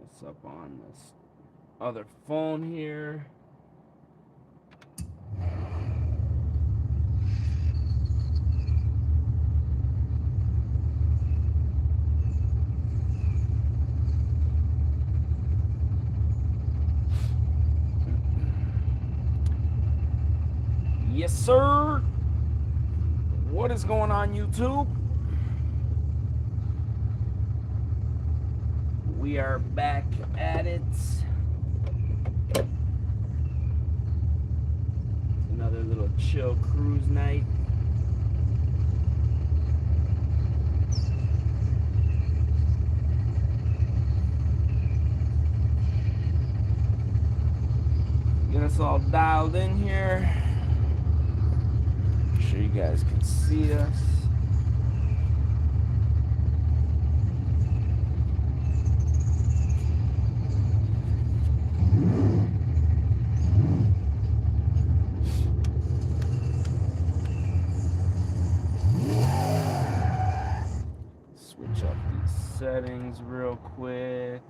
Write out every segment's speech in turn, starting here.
this up on this other phone here. Yes, sir. What is going on, YouTube? We are back at it. Another little chill cruise night. Get us all dialed in here. Make sure you guys can see us. Switch up these settings real quick.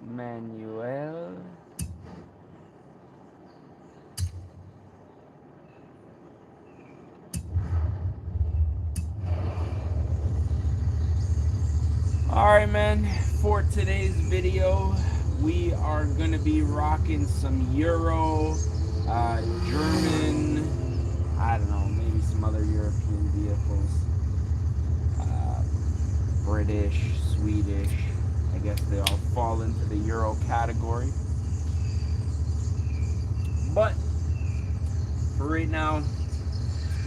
Manuel. Alright, man, for today's video we are gonna be rocking some Euro, German, I don't know, maybe some other European vehicles, British, Swedish. I guess they all fall into the Euro category. But for right now,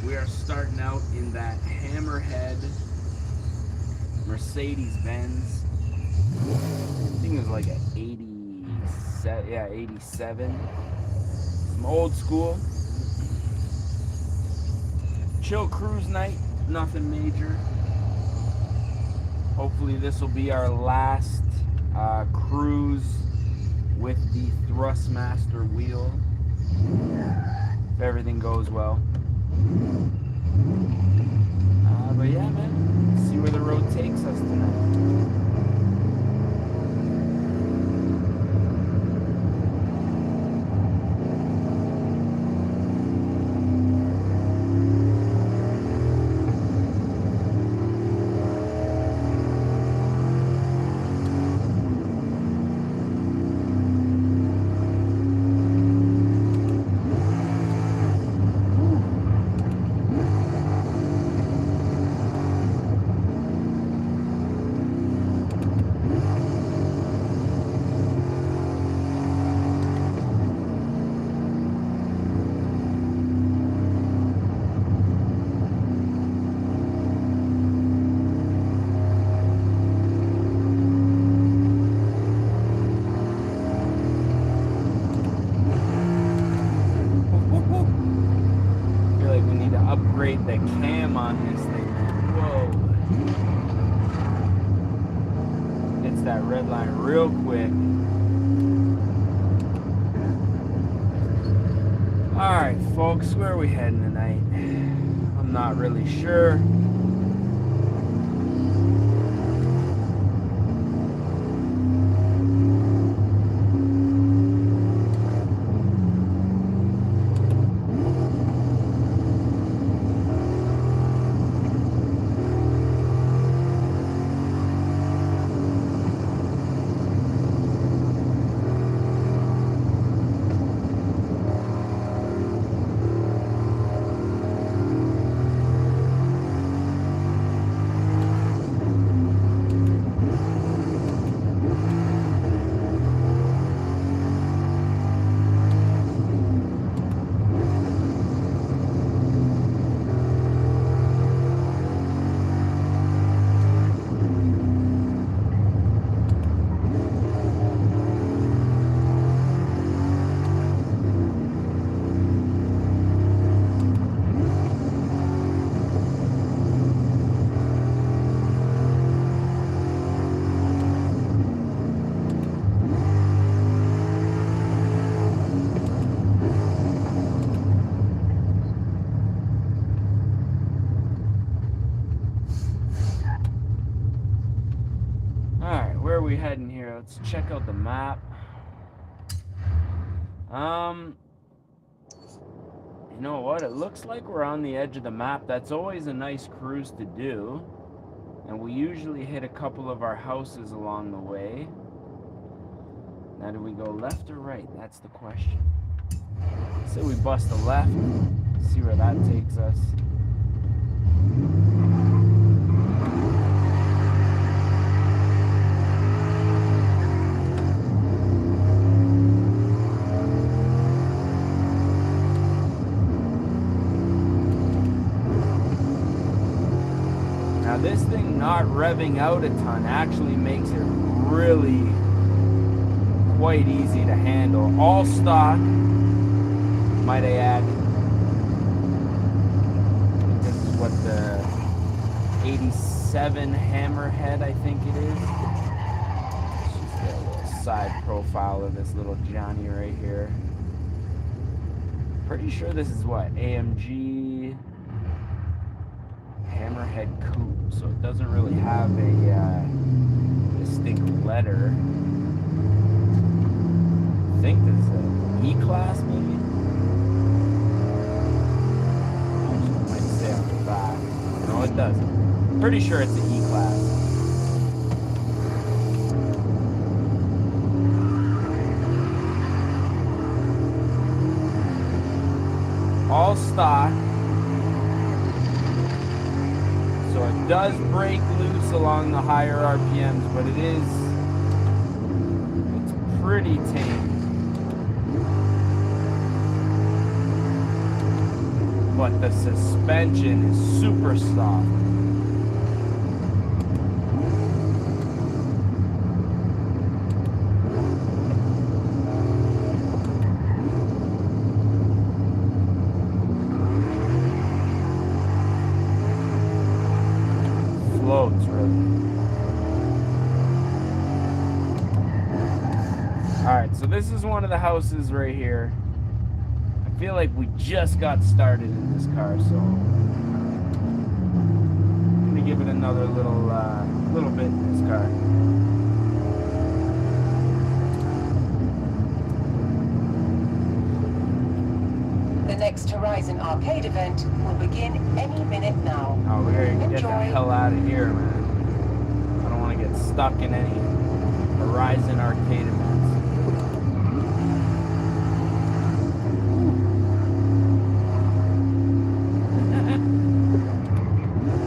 we are starting out in that Hammerhead Mercedes-Benz. I think it was like an 87, yeah, 87. Some old school. Chill cruise night, nothing major. Hopefully this will be our last cruise with the Thrustmaster wheel, if everything goes well. But yeah, man, see where the road takes us tonight. Upgrade the cam on this thing, man. Whoa. Hits that red line real quick. Alright, folks, where are we heading tonight? I'm not really sure. we heading here? Let's check out the map. You know what? It looks like we're on the edge of the map. That's always a nice cruise to do. And we usually hit a couple of our houses along the way. Now, do we go left or right? That's the question. Say we bust a left. See where that takes us. Now this thing not revving out a ton actually makes it really quite easy to handle. All stock, might I add. This is what the 87 Hammerhead, I think it is. Let's just get a little side profile of this little Johnny right here. Pretty sure this is what, AMG Hammerhead Coupe, so it doesn't really have a distinct letter. I think this is an E-Class, maybe? Actually, it might say on the back. No, it doesn't. Pretty sure it's an E-Class. All stock. So it does break loose along the higher RPMs, but it's pretty tame. But the suspension is super soft. Floats, really. Alright, so this is one of the houses right here. I feel like we just got started in this car, so I'm gonna give it another little bit in this car. The next Horizon Arcade event will begin any minute now. Oh, we're gonna get the Enjoy. hell out of here, man. I don't want to get stuck in any Horizon Arcade events.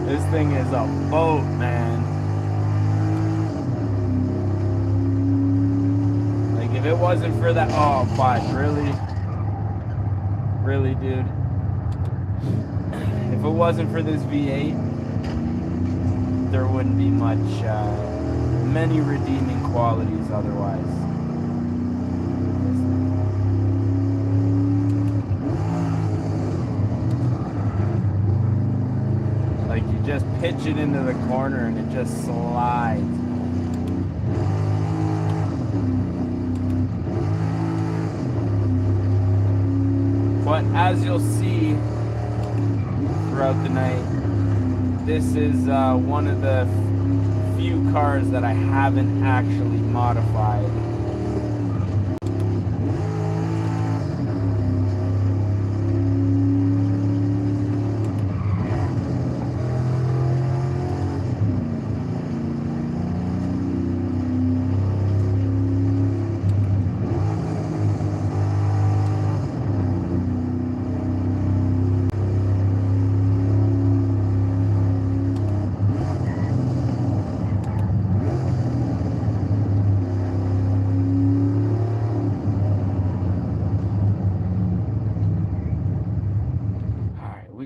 This thing is a boat, man. Like, if it wasn't for that... Oh, but really? Really, dude? If it wasn't for this V8, there wouldn't be many redeeming qualities otherwise. Like, you just pitch it into the corner and it just slides. But as you'll see throughout the night, this is one of the few cars that I haven't actually modified.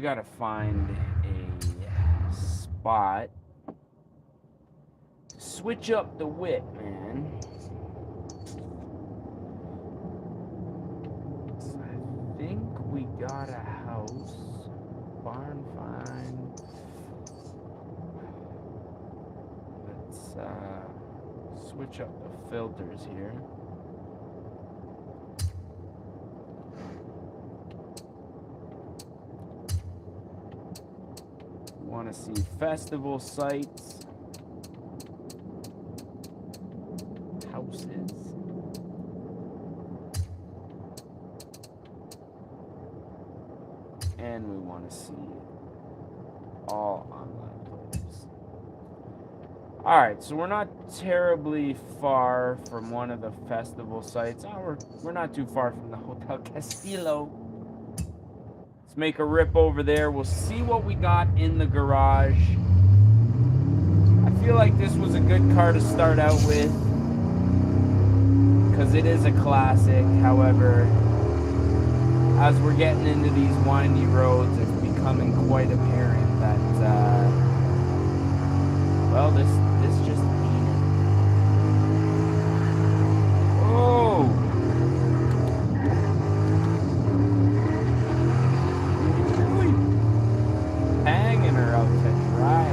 Gotta find a spot. Switch up the width, man. So I think we got a house. Barn find. Let's switch up the filters here. Want to see festival sites. all online players. Alright, so we're not terribly far from one of the festival sites. Oh, we're not too far from the Hotel Castillo. Let's make a rip over there. We'll see what we got in the garage. I feel like this was a good car to start out with, because it is a classic. However, as we're getting into these windy roads, it's becoming quite apparent that, well, this just ain't it. Oh! Hanging her out to dry.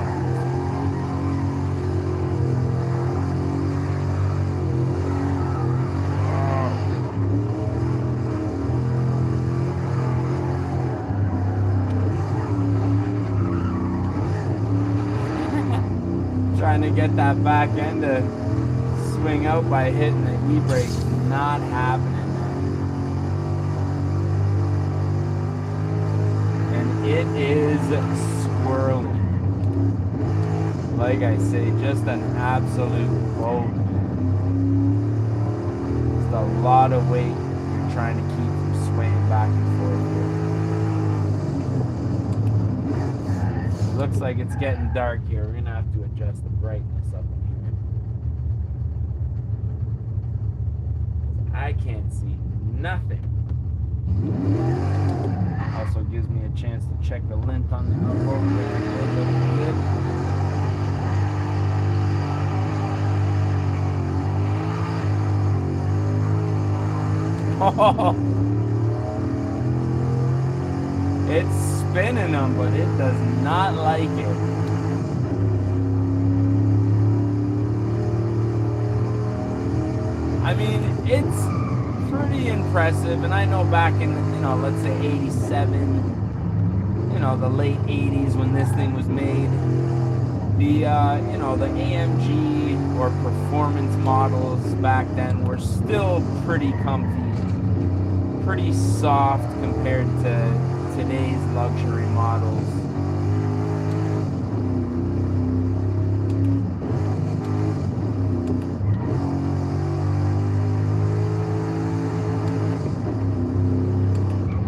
Trying to get that back end to swing out by hitting the e-brake. Not happening, man. And it is squirrely. Like I say, just an absolute boat, man. Just a lot of weight you're trying to keep from swaying back and forth here. Looks like it's getting dark here. We're gonna have to adjust the brightness up in here. I can't see nothing. Also gives me a chance to check the lint on the elbow. Oh, it's spinning them, but it does not like it. I mean, it's pretty impressive, and I know back in, let's say 87, the late 80s when this thing was made, the, the AMG or performance models back then were still pretty comfy, pretty soft compared to today's luxury models.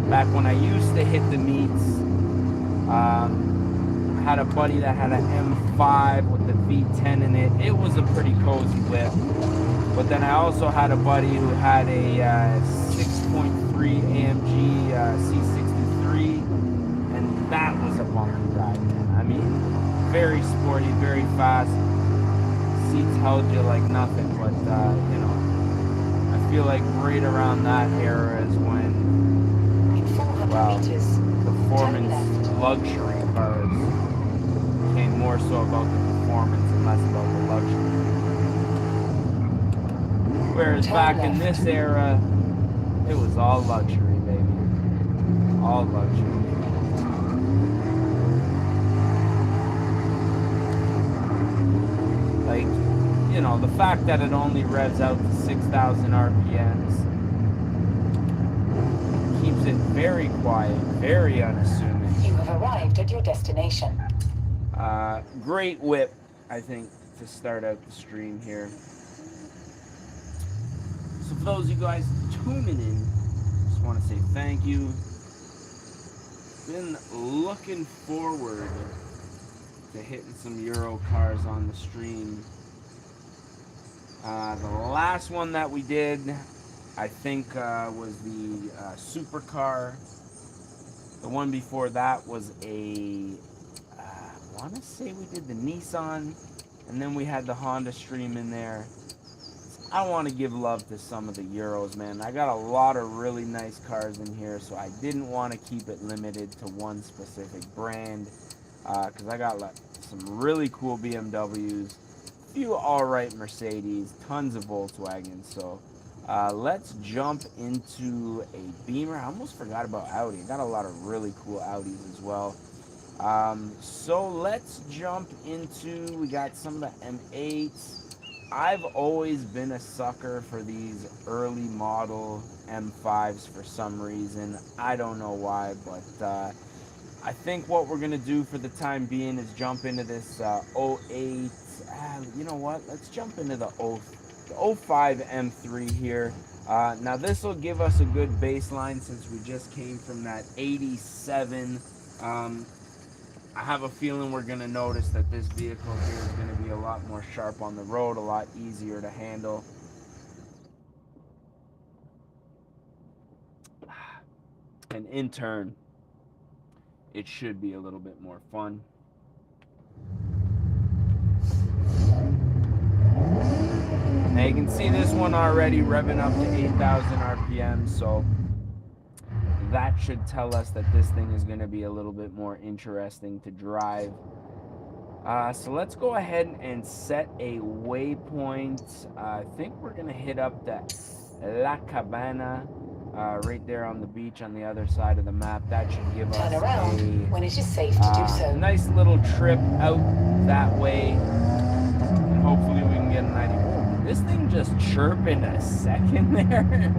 Back when I used to hit the meets, I had a buddy that had an M5 with the V10 in it. It was a pretty cozy whip. But then I also had a buddy who had a 6.3 AMG C63, and that was a bumpy ride, man. I mean, very sporty, very fast. Seats held you like nothing, but I feel like right around that era is when, well, performance luxury cars became more so about the performance and less about the luxury. Whereas back in this era, it was all luxury, baby. All luxury. Like, the fact that it only revs out to 6,000 RPMs keeps it very quiet, very unassuming. You have arrived at your destination. Great whip, I think, to start out the stream here. So for those of you guys tuning in, just want to say thank you. Been looking forward to hitting some Euro cars on the stream. The last one that we did, I think, was the supercar. The one before that was I want to say we did the Nissan, and then we had the Honda Stream in there. I want to give love to some of the Euros, man. I got a lot of really nice cars in here, so I didn't want to keep it limited to one specific brand, because I got some really cool BMWs, a few alright Mercedes, tons of Volkswagens. So let's jump into a Beamer. I almost forgot about Audi. I got a lot of really cool Audis as well. So let's jump into, we got some of the M8s. I've always been a sucker for these early model M5s for some reason. I don't know why, but I think what we're going to do for the time being is jump into this 08. You know what? Let's jump into the 05 M3 here. Now, this will give us a good baseline since we just came from that 87. I have a feeling we're going to notice that this vehicle here is going to be a lot more sharp on the road, a lot easier to handle. And in turn, it should be a little bit more fun. Now you can see this one already revving up to 8,000 RPM, so that should tell us that this thing is going to be a little bit more interesting to drive. So let's go ahead and set a waypoint. I think we're going to hit up the La Cabana right there on the beach on the other side of the map. That should give Turn us around when it is safe to do so. nice little trip out that way. And hopefully we can get an idea. Oh, this thing just chirping a second there.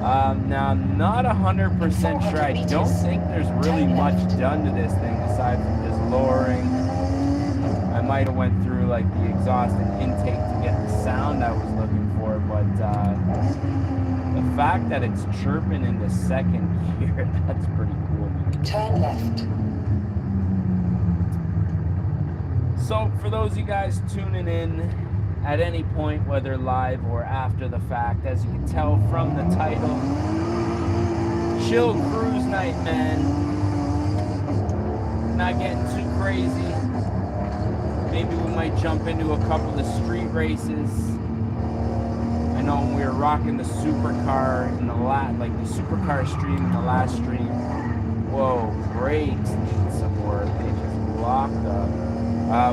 Now, I'm not 100% sure. I don't think there's really much done to this thing aside from just lowering. I might have went through like the exhaust and intake to get the sound I was looking for, but the fact that it's chirping in the second gear, that's pretty cool, man. Turn left. So for those of you guys tuning in at any point, whether live or after the fact, as you can tell from the title, chill cruise night, man. Not getting too crazy. Maybe we might jump into a couple of street races. I know when we were rocking the supercar in the the supercar stream in the last stream. Whoa, brakes need some work. They just locked up.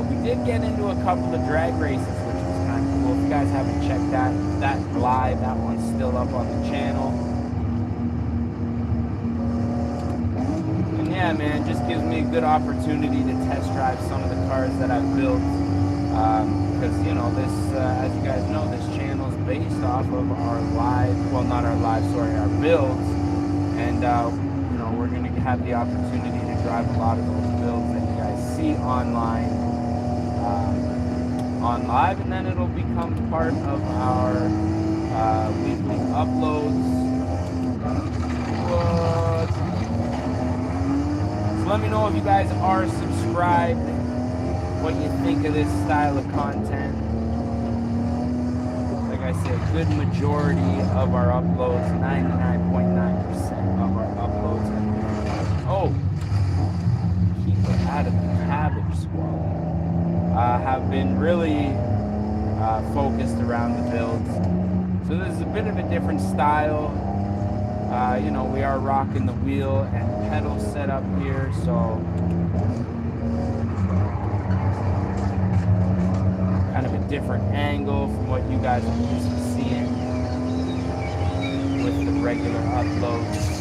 We did get into a couple of drag races, which was kind of cool. If you guys haven't checked that live, that one's still up on the channel. And yeah, man, it just gives me a good opportunity to test drive some of the cars that I've built. Because, you know, this, as you guys know, this channel is based off of our live, well, not our live, sorry, our builds. And, you know, we're going to have the opportunity to drive a lot of those builds that you guys see online. On live, and then it'll become part of our weekly uploads. So let me know if you guys are subscribed, what you think of this style of content. Like I said, a good majority of our uploads, 99.9% of our uploads have been, keep it out of the cabbage squad. Have been really focused around the builds. So this is a bit of a different style. You know, we are rocking the wheel and pedal setup here, so kind of a different angle from what you guys are used to seeing with the regular uploads.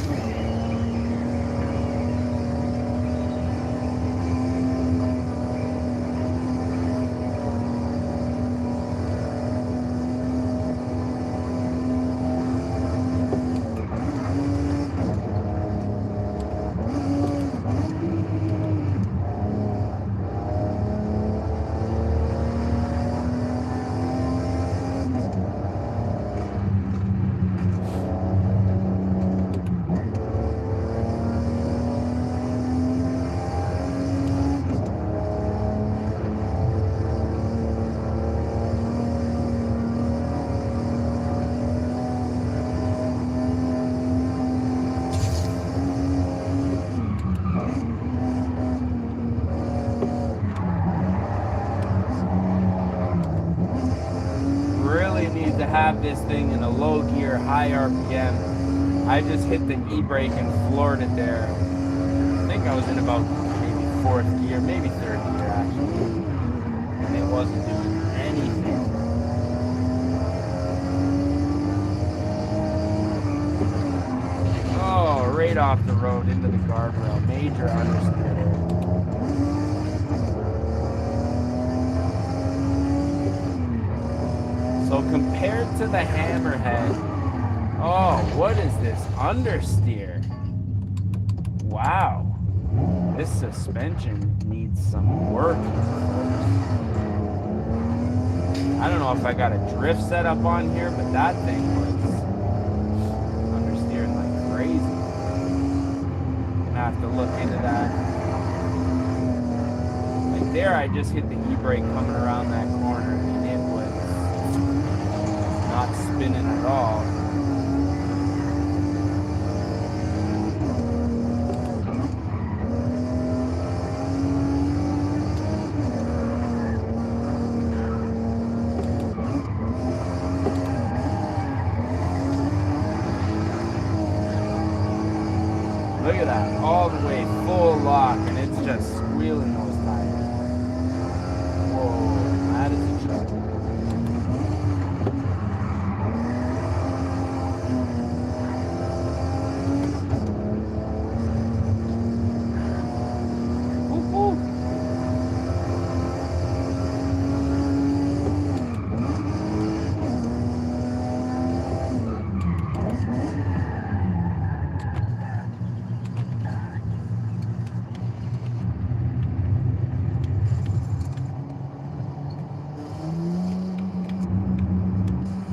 Have this thing in a low gear, high RPM. I just hit the e-brake and floored it there. I think I was in about maybe 4th gear, maybe 3rd gear actually, and it wasn't doing anything. Oh, right off the road into the guardrail, major understeer there. So compared to the Hammerhead, oh, what is this understeer? Wow. This suspension needs some work. I don't know if I got a drift set up on here, but that thing was understeering like crazy. Gonna have to look into that. Like there, I just hit the e-brake coming around that corner, and it was not spinning at all. Look at that, all the way full lock, and it's just squealing those tires. Whoa, that is a truck. Woo-hoo.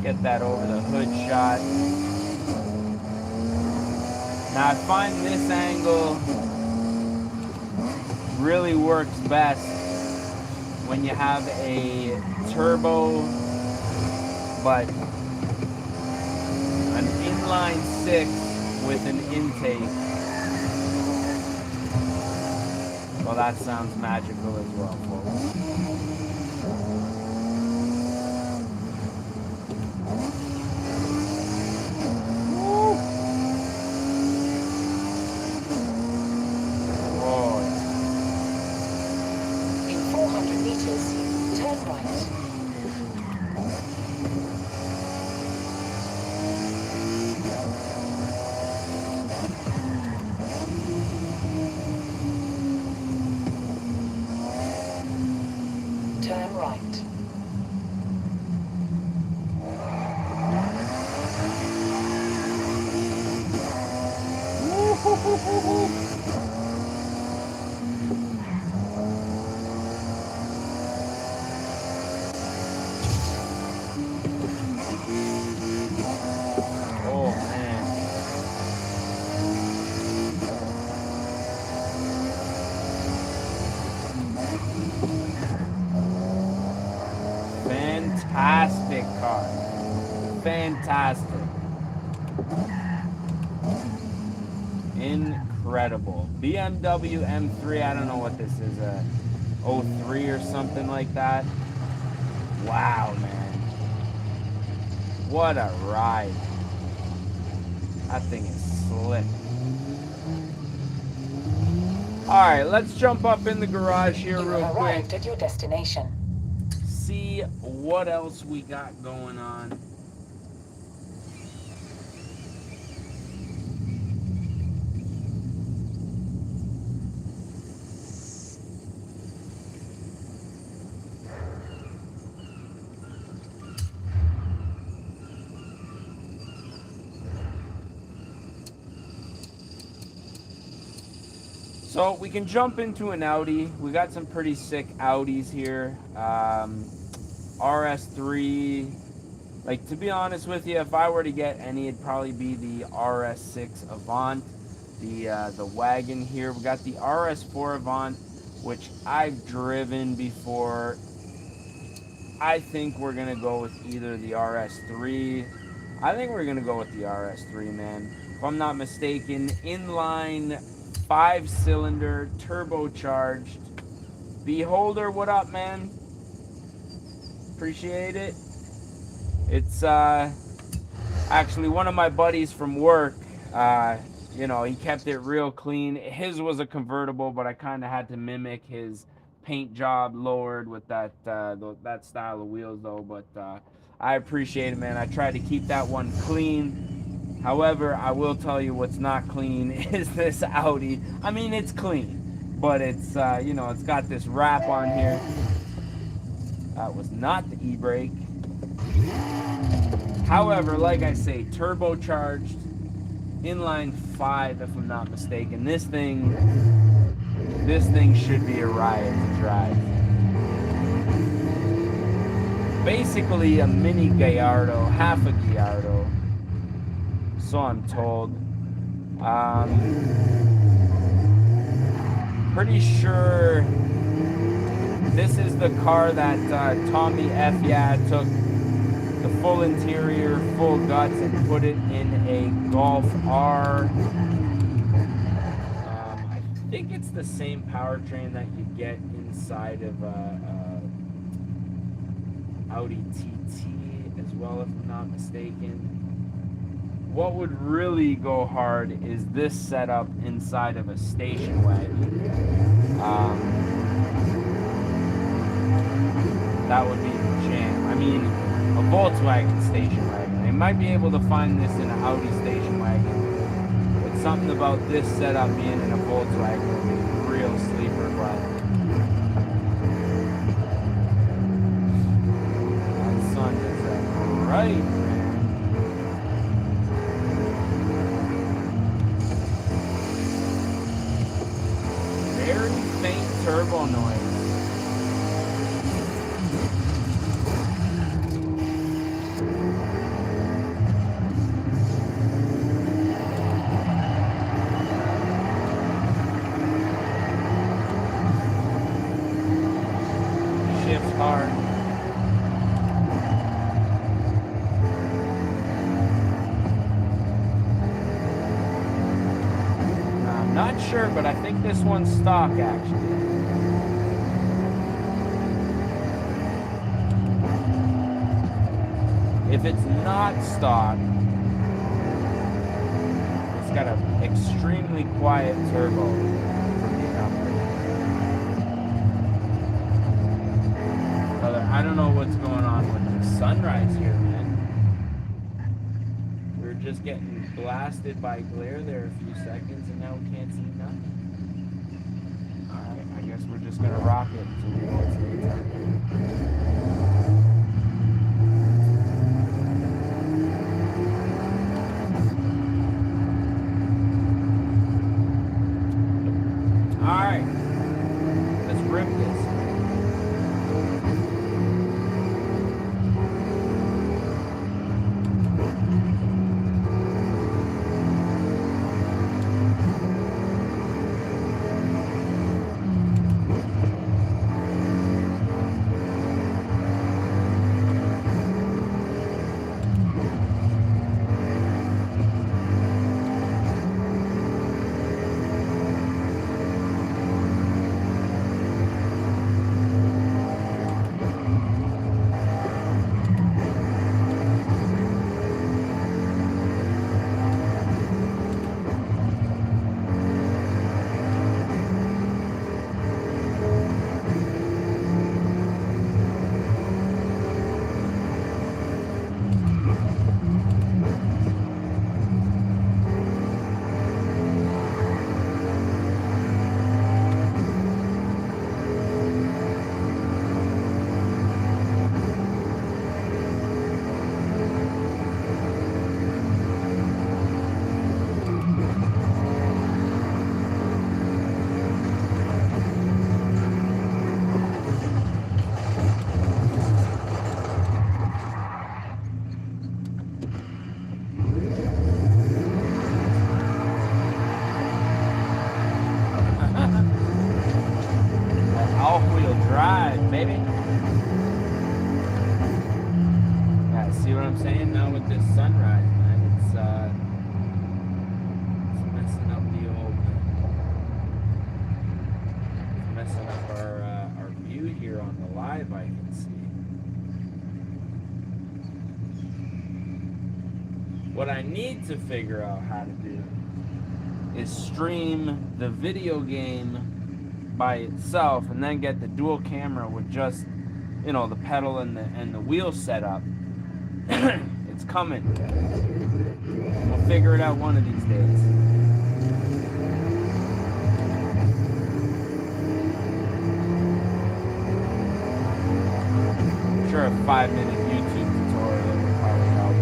Get that over the hood shot. Now I find this angle really works best when you have a turbo, but an inline 6 with an intake. Well, that sounds magical as well, folks. Turn right. Oh man. Fantastic car. Fantastic. Incredible. BMW M3, I don't know what this is, a 03 or something like that. Wow, man. What a ride. That thing is slick. Alright, let's jump up in the garage here You real have quick. arrived at your destination. See what else we got going on. So we can jump into an Audi. We got some pretty sick Audis here. RS3. Like, to be honest with you, if I were to get any, it'd probably be the RS6 Avant, the wagon here. We got the RS4 Avant, which I've driven before. I think we're gonna go with either the RS3. I think we're gonna go with the RS3, man. If I'm not mistaken, inline 5-cylinder turbocharged. Beholder, what up, man? Appreciate it. It's actually one of my buddies from work. You know, he kept it real clean. His was a convertible, but I kind of had to mimic his paint job lowered with that that style of wheels though. But I appreciate it, man. I tried to keep that one clean. However, I will tell you what's not clean is this Audi. I mean, it's clean, but it's you know, it's got this wrap on here. That was not the e-brake. However, like I say, turbocharged, inline 5, if I'm not mistaken. This thing should be a riot to drive. Basically a mini Gallardo, half a Gallardo, so I'm told. Pretty sure this is the car that Tommy F. Yeah took the full interior, full guts, and put it in a Golf R. I think it's the same powertrain that you get inside of Audi TT as well, if I'm not mistaken. What would really go hard is this setup inside of a station wagon. That would be the jam. I mean, a Volkswagen station wagon. They might be able to find this in an Audi station wagon, but something about this setup being in a Volkswagen would be a real sleeper. But that sun is right. Very faint turbo noise. Shift hard. I'm not sure, but I think this one's stock actually. If it's not stock, it's got an extremely quiet turbo for the upgrade. But I don't know what's going on with the sunrise here, man. We were just getting blasted by glare there a few seconds, and now we can't see nothing. Alright, I guess we're just gonna rock it until we know it's daytime. Alright, let's rip this. All-wheel drive, baby. Yeah, see what I'm saying now with this sunrise, man? It's messing up the old, it's messing up our view here on the live. I can see. What I need to figure out how to do is stream the video game by itself, and then get the dual camera with just, you know, the pedal and the wheel setup. It's coming. We'll figure it out one of these days. I'm sure a 5-minute YouTube tutorial would probably help.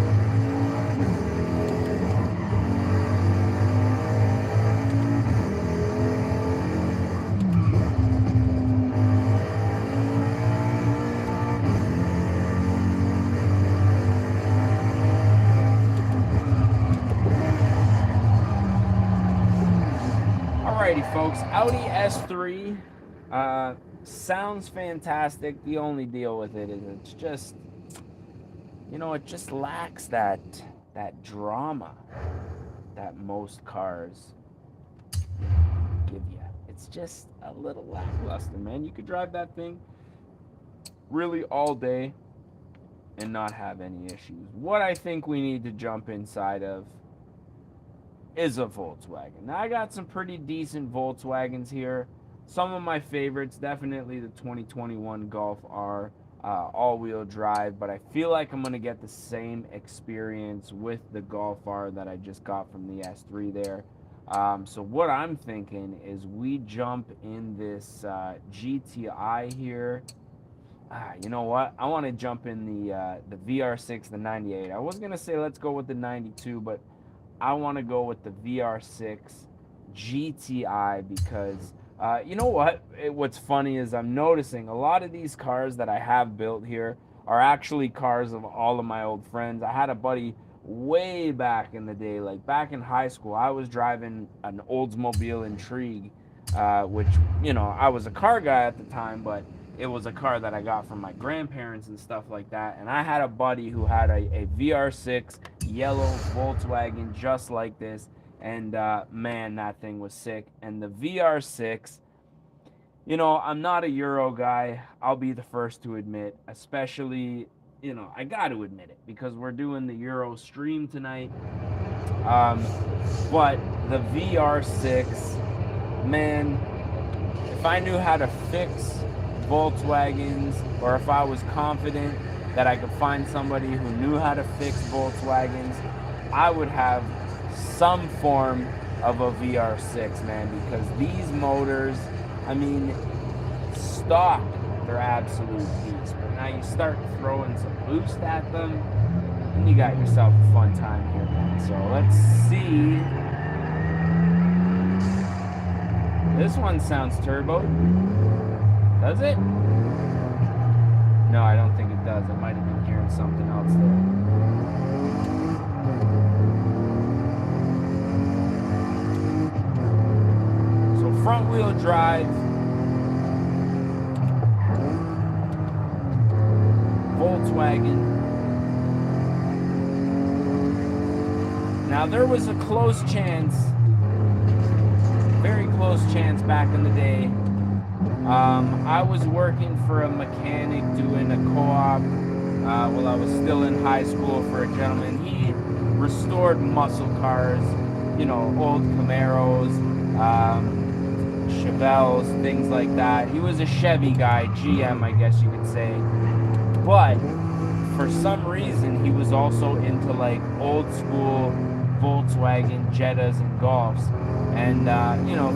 folks, Audi S3 sounds fantastic. The only deal with it is it's just, it just lacks that drama that most cars give you. It's just a little lackluster, man. You could drive that thing really all day and not have any issues. What I think we need to jump inside of is a Volkswagen. Now, I got some pretty decent Volkswagens here. Some of my favorites, definitely the 2021 Golf R, all-wheel drive, but I feel like I'm going to get the same experience with the Golf R that I just got from the S3 there. So what I'm thinking is we jump in this GTI here. You know what? I want to jump in the VR6, the 98. I was going to say let's go with the 92, but I want to go with the VR6 GTI because, you know what? What's funny is I'm noticing a lot of these cars that I have built here are actually cars of all of my old friends. I had a buddy way back in the day, like back in high school, I was driving an Oldsmobile Intrigue, which, I was a car guy at the time, but it was a car that I got from my grandparents and stuff like that. And I had a buddy who had a VR6 yellow Volkswagen just like this. And man, that thing was sick. And the VR6, I'm not a Euro guy. I'll be the first to admit, especially, I got to admit it because we're doing the Euro stream tonight. But the VR6, man, if I knew how to fix Volkswagens, or if I was confident that I could find somebody who knew how to fix Volkswagens, I would have some form of a VR6, man, because these motors, stock, they're absolute beasts. But now you start throwing some boost at them, and you got yourself a fun time here, man. So let's see. This one sounds turbo. Does it? No, I don't think it does. I might have been hearing something else there. So front wheel drive. Volkswagen. Now there was a close chance, very close chance back in the day. I was working for a mechanic doing a co-op while I was still in high school for a gentleman. He restored muscle cars, old Camaros, Chevelles, things like that. He was a Chevy guy, GM, I guess you could say. But for some reason, he was also into like old school Volkswagen Jettas and Golfs. And,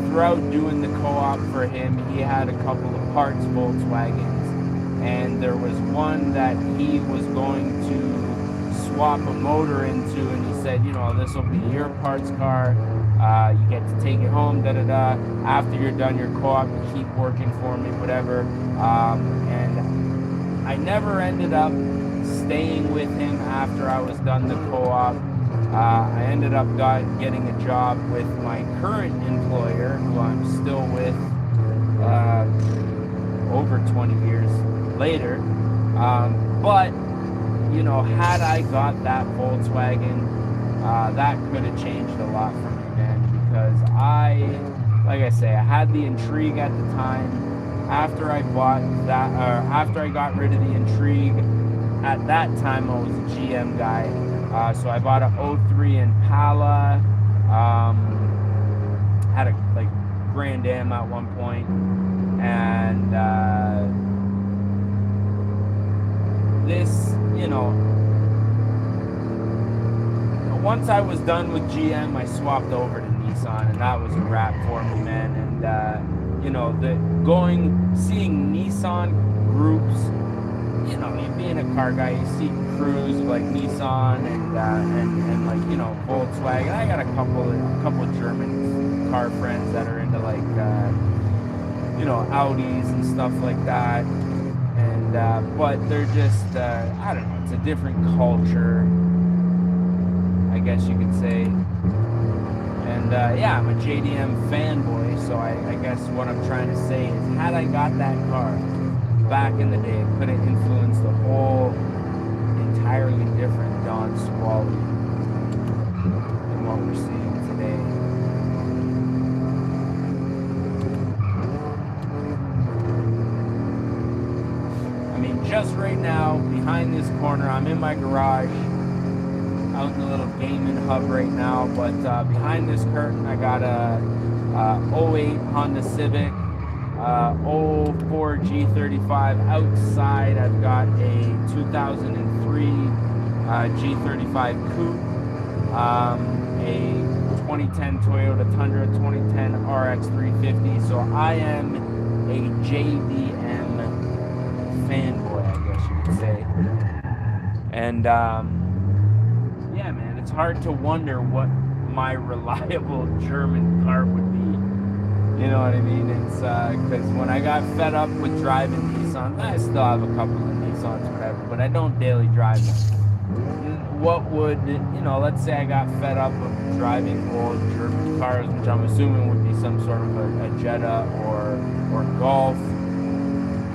throughout doing the co-op for him, he had a couple of parts Volkswagens. And there was one that he was going to swap a motor into. And he said, this will be your parts car. You get to take it home, da-da-da. After you're done your co-op, you keep working for me, whatever. And I never ended up staying with him after I was done the co-op. I ended up getting a job with my current employer, who I'm still with over 20 years later. But, had I got that Volkswagen, that could have changed a lot for me, man, because like I say, I had the Intrigue at the time. After I got rid of the Intrigue, at that time I was a GM guy. So I bought a 03 Impala, had a Grand Am at one point, and this, once I was done with GM, I swapped over to Nissan, and that was a wrap for me, man. And seeing Nissan groups. You being a car guy, you see crews like Nissan and Volkswagen. I got a couple of German car friends that are into Audis and stuff like that. And but they're just I don't know. It's a different culture, I guess you could say. And And yeah, I'm a JDM fanboy, so I guess what I'm trying to say is, had I got that car back in the day, it could have influenced the whole entirely different Don Squally than what we're seeing today. I mean, just right now, behind this corner, I'm in my garage, out in the little gaming hub right now, but behind this curtain, I got a 08 Honda Civic, 04 G35. Outside, I've got a 2003 G35 Coupe, a 2010 Toyota Tundra, 2010 RX 350. So I am a JDM fanboy, I guess you could say. And yeah, man, it's hard to wonder what my reliable German car would be. You know what I mean? It's because when I got fed up with driving Nissans, I still have a couple of Nissans, whatever, but I don't daily drive them. What would, you know, let's say I got fed up of driving old German cars, which I'm assuming would be some sort of a Jetta or Golf.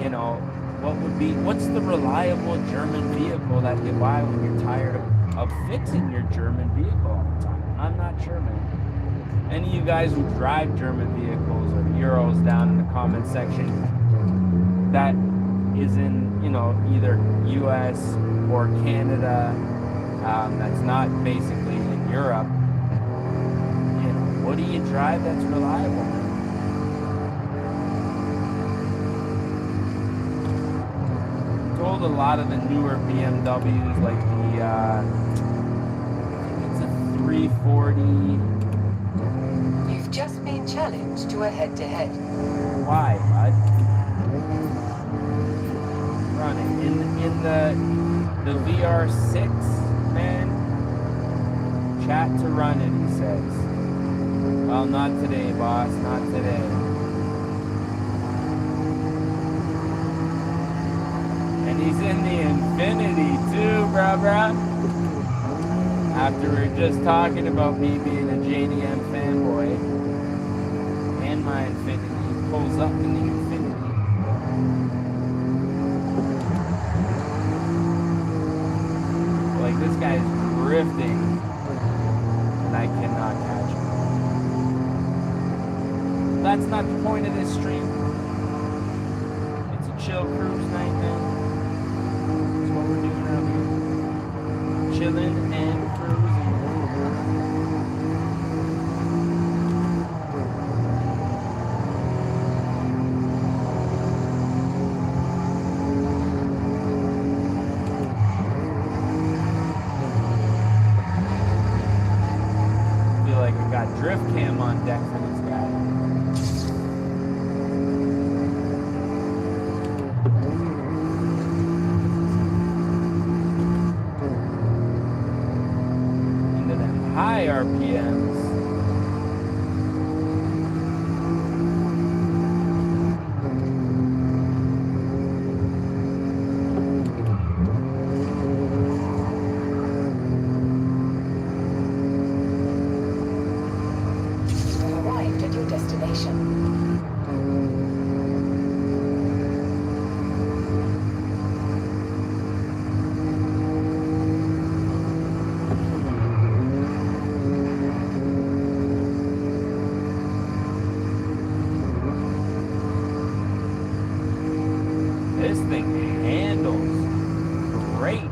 You know, what's the reliable German vehicle that you buy when you're tired of fixing your German vehicle all the time? I'm not sure, man. Any of you guys who drive German vehicles or Euros, down in the comment section, that is in, you know, either US or Canada, that's not basically in Europe, you know, what do you drive that's reliable, man? I'm told a lot of the newer BMWs, like the, I think it's a 340. You've just been challenged to a head-to-head. Why, bud? Run it. In the VR6, man, chat to run it, he says. Well, not today, boss, not today. And he's in the Infinity too, bruh. After we were just talking about me being a JDM fanboy, and my Infinity pulls up in the Infinity. Like, this guy's drifting, and I cannot catch him. That's not the point of this stream. It's a chill cruise night, man. That's what we're doing out here. Chilling and cruising. Drift cam on deck for this guy. Into them high RPMs. This thing handles great.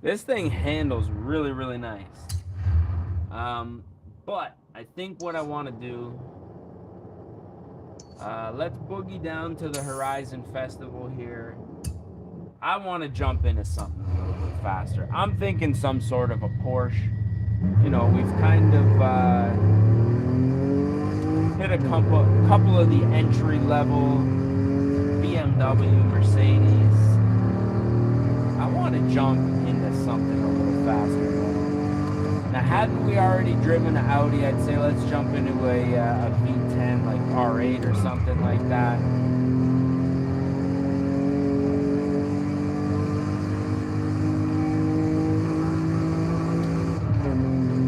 This thing handles really, really nice. But I think what I want to do, let's boogie down to the Horizon Festival here. I want to jump into something a little bit faster. I'm thinking some sort of a Porsche. You know, we've kind of hit a couple of the entry level BMW, Mercedes. I want to jump into something a little faster. Now, hadn't we already driven an Audi, I'd say let's jump into a V10, like R8 or something like that.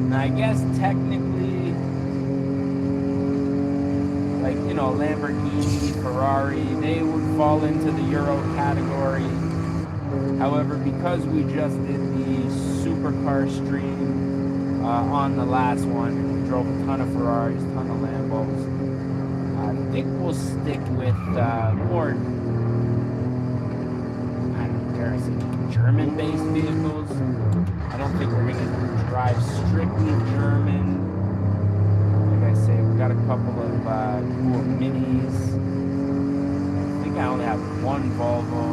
Now, I guess technically, like, you know, Lamborghini, Ferrari, they would fall into the Euro category. However, because we just did the supercar stream on the last one, we drove a ton of Ferraris, a ton of Lambos. I think we'll stick with more, I don't know, dare I say, German-based vehicles. I don't think we're gonna drive strictly German. Like I say, we got a couple of cool minis. I think I only have one Volvo.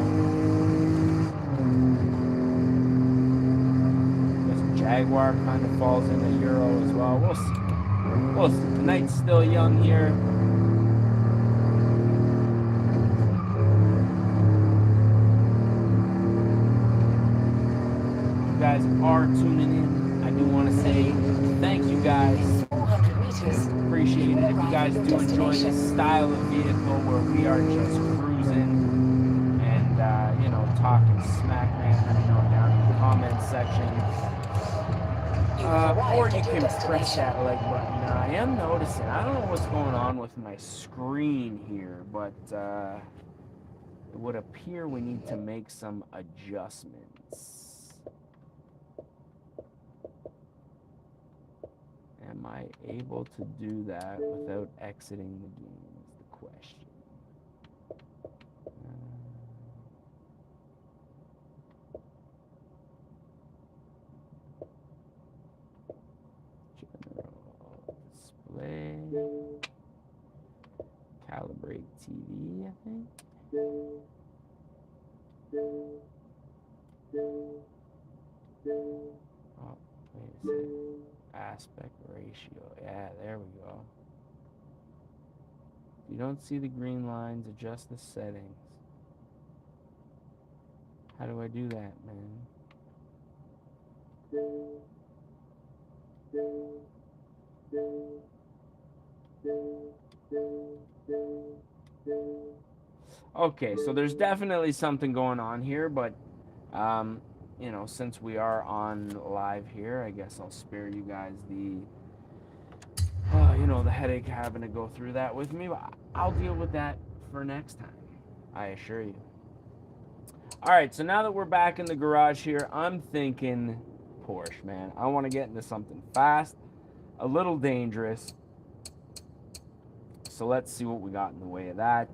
Jaguar kind of falls in the Euro as well. We'll see. We'll see. The night's still young here. You guys are tuning in. I do want to say thank you guys. 400 meters. Appreciate it. If you guys do enjoy this style of vehicle where we are just cruising and, you know, talking smack, man, let me know down in the comments section. Or you can press that like button. Now, I am noticing, I don't know what's going on with my screen here, but it would appear we need to make some adjustments. Am I able to do that without exiting the game is the question. Calibrate TV, I think. Oh, wait a second. Aspect ratio. Yeah, there we go. If you don't see the green lines, adjust the settings. How do I do that, man? Okay, so there's definitely something going on here, but you know, since we are on live here, I guess I'll spare you guys the you know, the headache having to go through that with me, but I'll deal with that for next time, I assure you. All right, so now that we're back in the garage here, I'm thinking Porsche, man. I want to get into something fast, a little dangerous. So let's see what we got in the way of that.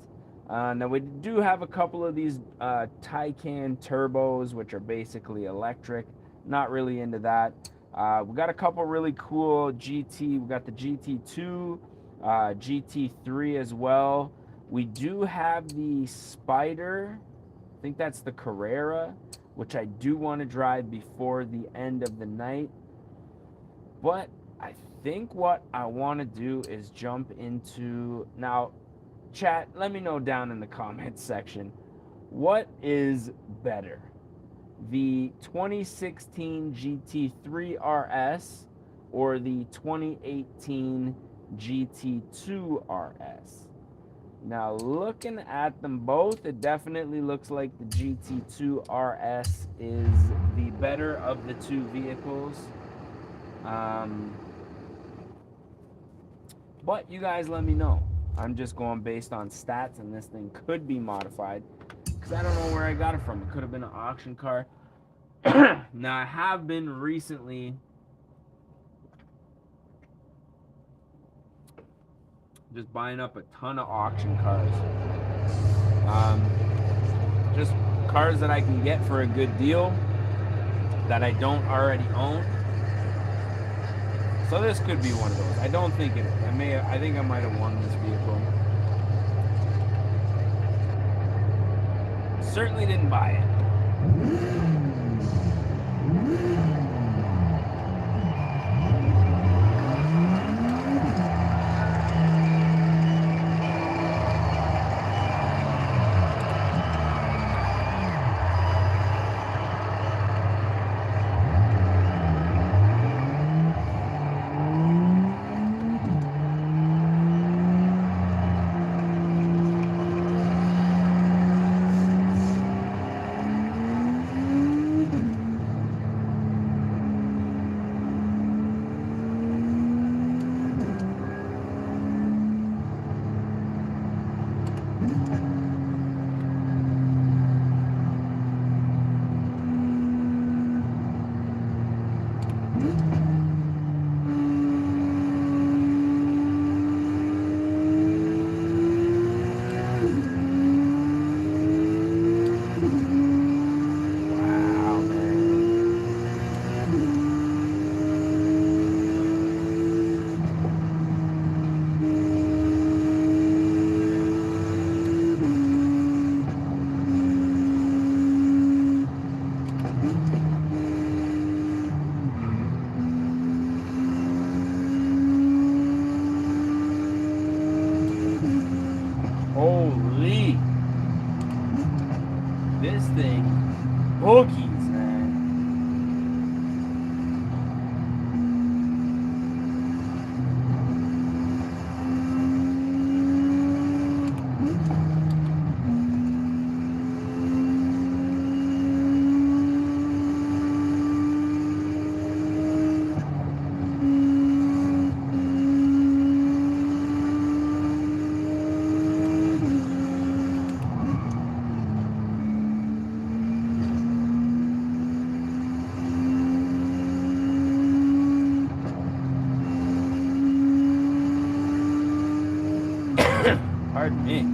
Now we do have a couple of these Taycan turbos, which are basically electric. Not really into that. We got a couple really cool GT. We got the GT2, GT3 as well. We do have the Spider. I think that's the Carrera, which I do want to drive before the end of the night. But I think what I want to do is jump into, now chat, let me know down in the comments section, what is better, the 2016 GT3 RS or the 2018 GT2 RS? Now, looking at them both, it definitely looks like the GT2 RS is the better of the two vehicles. But you guys let me know. I'm just going based on stats, and this thing could be modified because I don't know where I got it from. It could have been an auction car. Now, I have been recently just buying up a ton of auction cars. Just cars that I can get for a good deal that I don't already own. So this could be one of those. I don't think it is. I think I might have won this vehicle. Certainly didn't buy it. Wow, man. Holy. This thing boogies, man. Pardon me.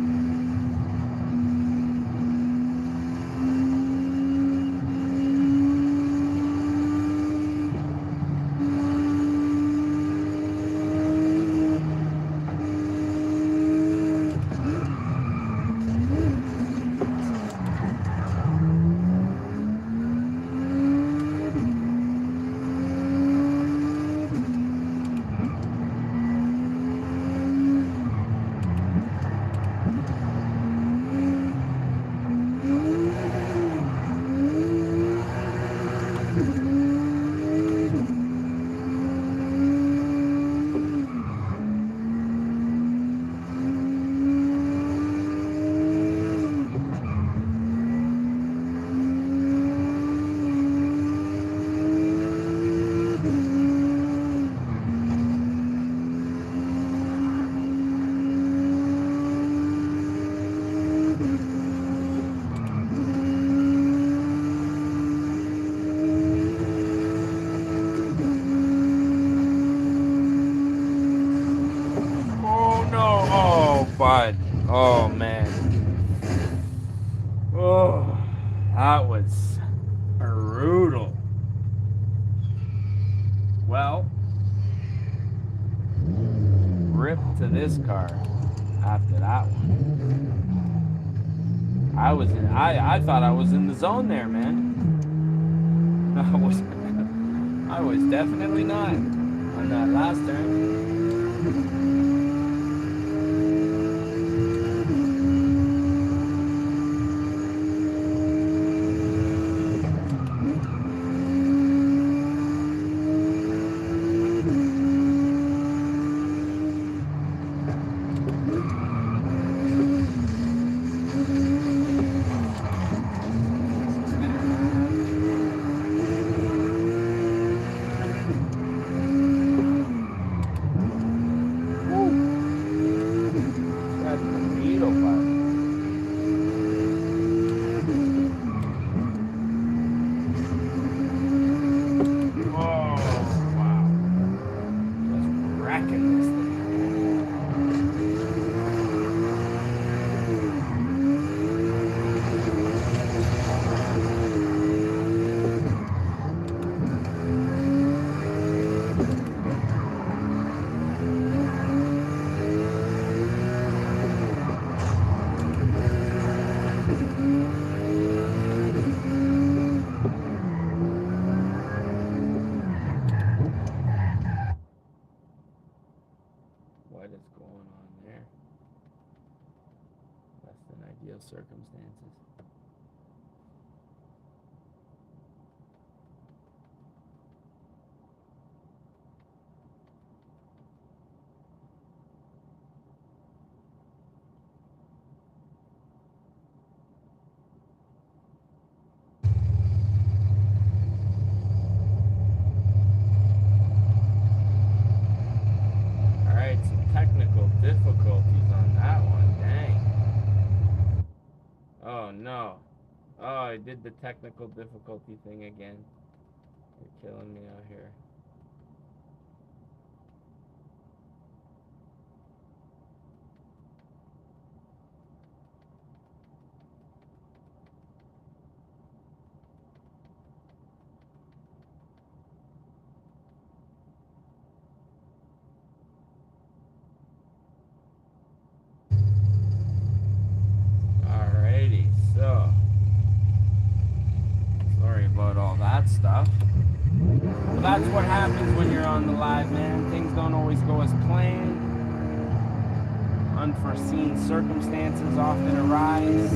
Oh no! Oh, bud. Oh man. Oh, that was brutal. Well, rip to this car after that one. I thought I was in the zone there, man. I was definitely not on that last turn. What is going on there? Less than ideal circumstances. Alright, some technical difficulties on that one. Dang. Oh no. Oh, I did the technical difficulty thing again. You're killing me out here. Alrighty, so sorry about all that stuff. Well, that's what happens when you're on the live, man. Things don't always go as planned. Unforeseen circumstances often arise.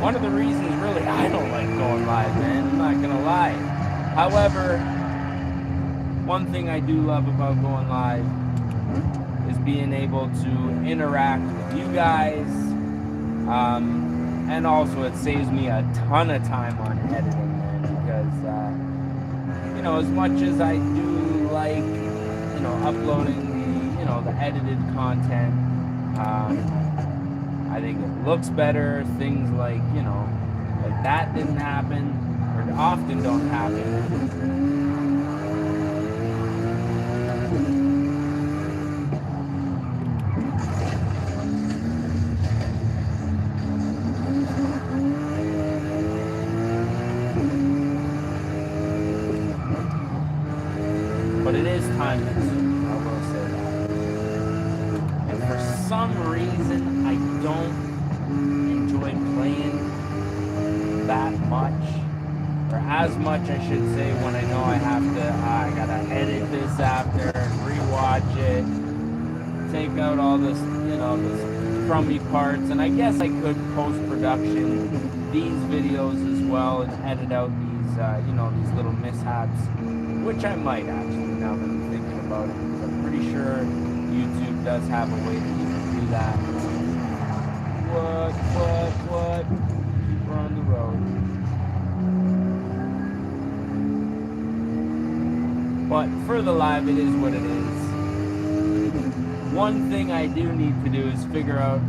One of the reasons really I don't like going live, man, I'm not gonna lie. However, one thing I do love about going live is being able to interact with you guys, and also it saves me a ton of time on editing, man, because you know, as much as I do like, you know, uploading the, you know, the edited content, I think it looks better. Things like, you know, like that didn't happen, or often don't happen. But it is time consuming, I will say that. And for some reason, I don't enjoy playing that much, or as much, I should say, when I know I have to, I gotta edit this after, rewatch it, take out all this, you know, this crummy parts, and I guess I could post-production these videos as well and edit out these, you know, these little mishaps, which I might actually, now that I'm thinking about it, because I'm pretty sure YouTube does have a way to even do that. What? Keep her on the road. But for the live, it is what it is. One thing I do need to do is figure out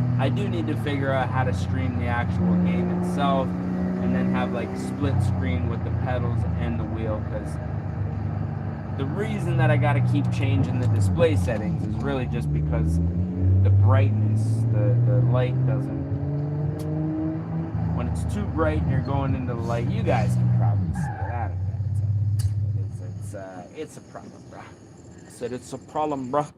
how to stream the actual game itself, and then have like split screen with the pedals and the wheel, because the reason that I gotta keep changing the display settings is really just because the brightness, the light doesn't, when it's too bright and you're going into the light, you guys can probably see it. I don't know. It's a problem, bruh. I said it's a problem, bruh.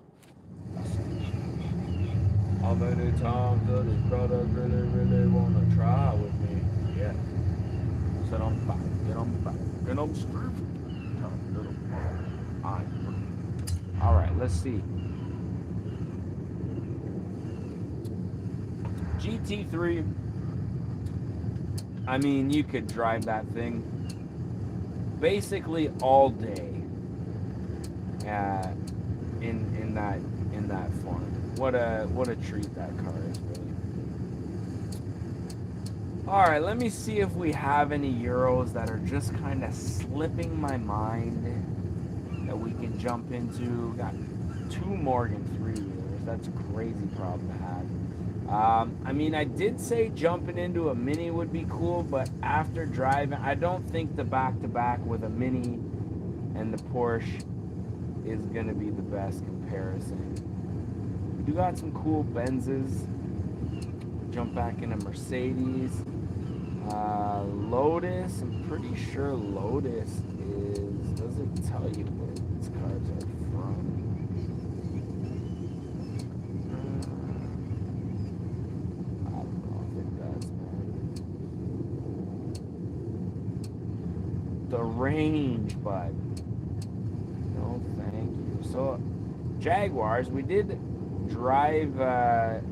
How many times do these brothers really wanna try with me? Yeah. Sit on back, get on back, get on straight. All right, let's see. GT3. I mean, you could drive that thing basically all day. In that form. What a treat that car is, really. All right, let me see if we have any Euros that are just kind of slipping my mind that we can jump into. Got 2 Morgan 3-wheelers. That's a crazy problem to have. I mean, I did say jumping into a Mini would be cool, but after driving, I don't think the back-to-back with a Mini and the Porsche is going to be the best comparison. We do got some cool Benzes. Jump back into Mercedes. Lotus, I'm pretty sure Lotus is, does it tell you where these cars are from? the range, bud. No, thank you. So, Jaguars, we did drive, I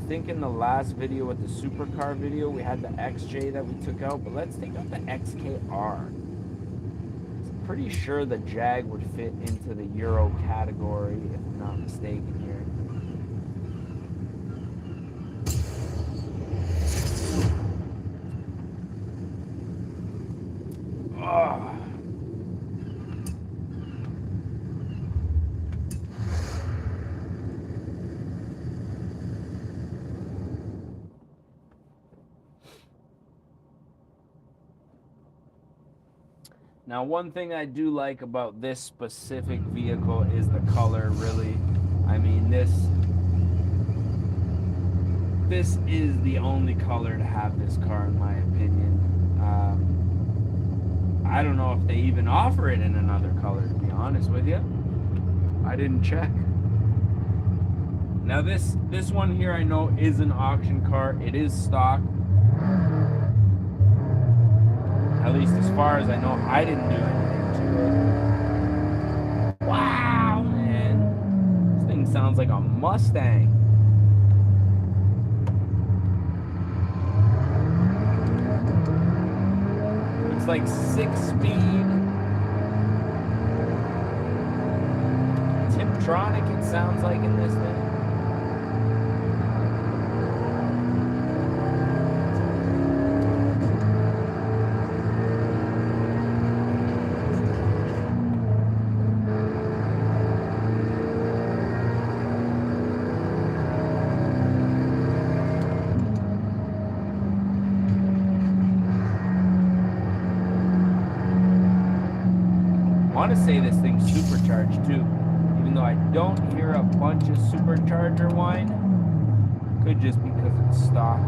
think in the last video with the supercar video, we had the XJ that we took out, but let's take out the XKR. I'm pretty sure the Jag would fit into the Euro category, if I'm not mistaken here. Oh. Now, one thing I do like about this specific vehicle is the color, really. I mean, this is the only color to have this car, in my opinion. I don't know if they even offer it in another color, to be honest with you. I didn't check. Now, this one here I know is an auction car. It is stock. At least as far as I know, I didn't do anything to it. Wow, man. This thing sounds like a Mustang. It's like 6-speed. Tiptronic, it sounds like in this thing. I want to say this thing's supercharged too, even though I don't hear a bunch of supercharger whine. Could just because it's stock.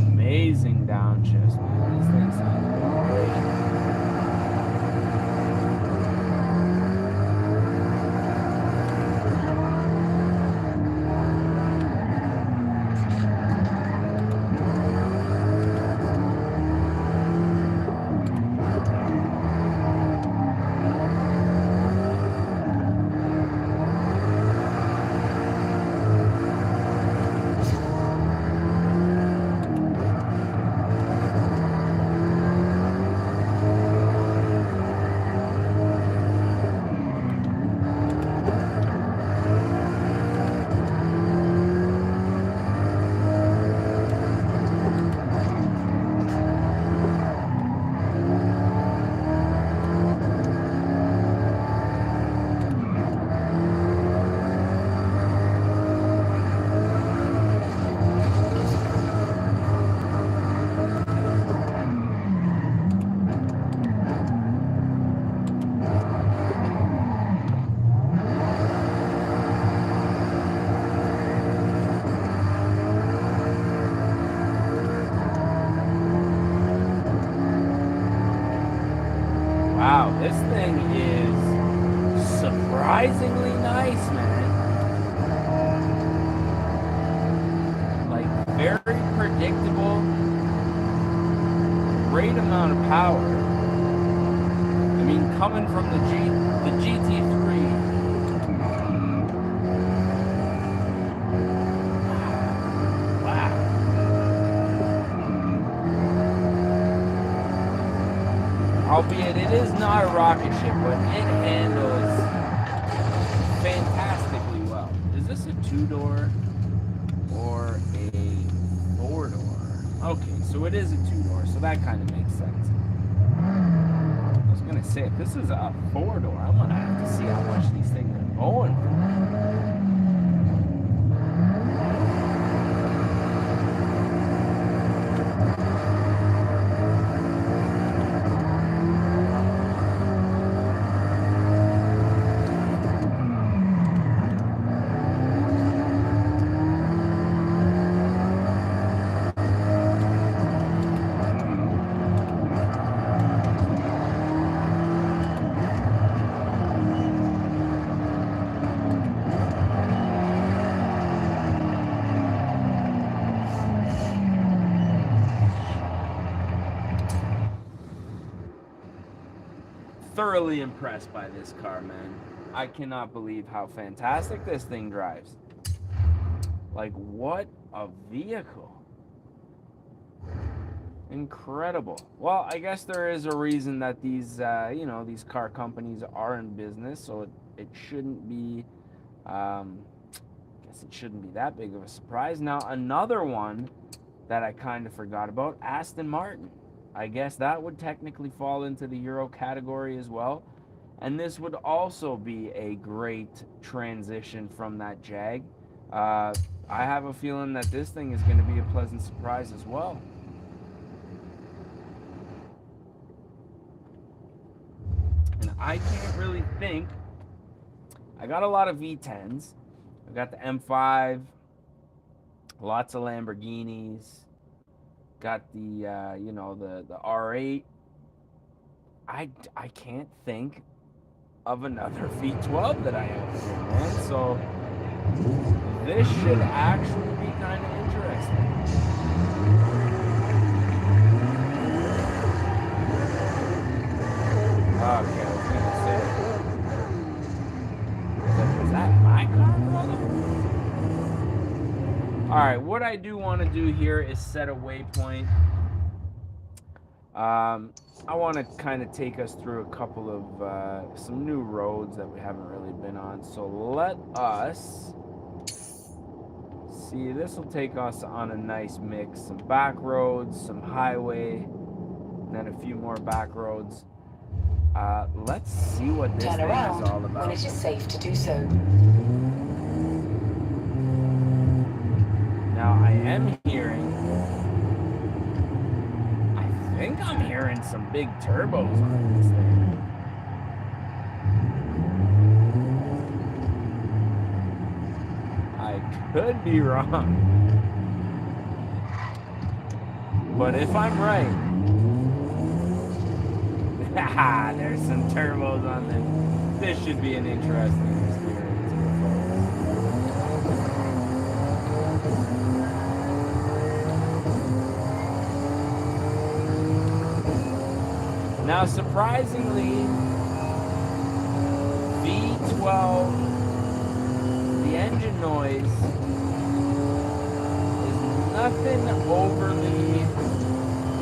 Amazing downshift, man. This thing sounds great. Wow, this thing is surprisingly nice, man. Like, very predictable, great amount of power. I mean, coming from the GT3, albeit it is not a rocket ship, but it handles fantastically well. Is this a 2-door or a 4-door? Okay, so it is a 2-door, so that kind of makes sense. I was gonna say, if this is a 4-door, I'm gonna have to see how much these things are going for. Thoroughly impressed by this car, man. I cannot believe how fantastic this thing drives. Like, what a vehicle. Incredible. Well, I guess there is a reason that these, these car companies are in business, so it shouldn't be, I guess it shouldn't be that big of a surprise. Now, another one that I kind of forgot about, Aston Martin. I guess that would technically fall into the Euro category as well. And this would also be a great transition from that Jag. I have a feeling that this thing is going to be a pleasant surprise as well. And I can't really think. I got a lot of V10s. I got the M5, lots of Lamborghinis. Got the, the R8. I can't think of another V12 that I own here, man. So this should actually be kind of interesting. Okay, I was gonna say. Is that my car, brother? Alright, what I do want to do here is set a waypoint. I want to kind of take us through a couple of some new roads that we haven't really been on. So let us see. This will take us on a nice mix. Some back roads, some highway, and then a few more back roads. Let's see what this thing is all about. When it is safe to do so. Now, I am hearing, I think I'm hearing some big turbos on this thing. I could be wrong. But if I'm right, there's some turbos on this. This should be an interesting experience. Now, surprisingly, V12, the engine noise is nothing overly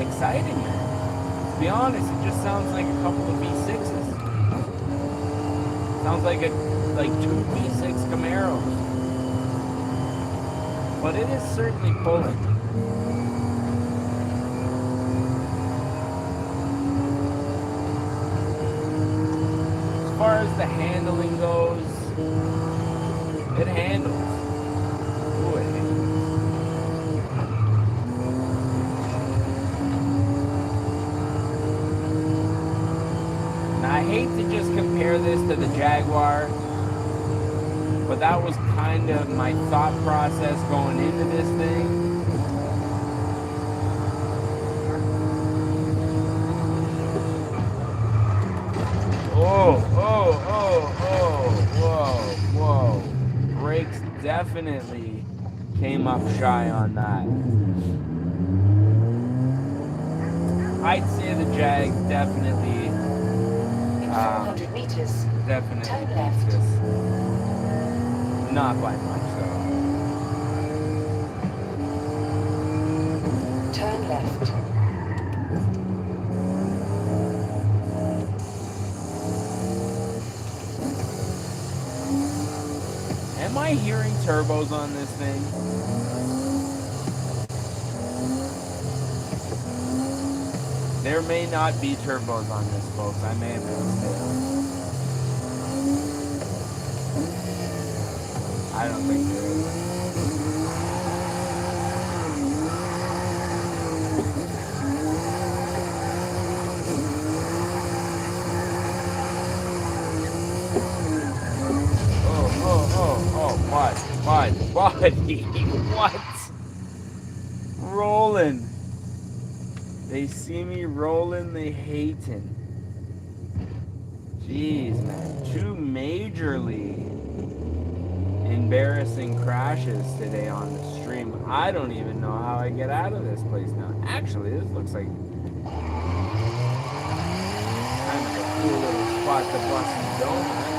exciting. To be honest, it just sounds like a couple of V6s. Sounds like two V6 Camaros. But it is certainly pulling. As far as the handling goes, it handles. Ooh, it handles. Now, I hate to just compare this to the Jaguar, but that was kind of my thought process going into this thing. Whoa. Brakes definitely came up shy on that. I'd say the Jag definitely, in 400 meters, definitely turn beats left. this. Not by much, though. Turn left. Am I hearing turbos on this thing? There may not be turbos on this, folks. I may have been mistaken. I don't think there is. Oh, buddy, what? Rolling. They see me rolling, they hating. Jeez, man. 2 majorly embarrassing crashes today on the stream. I don't even know how I get out of this place now. Actually, this looks like kind of a cool little spot to bust some donuts.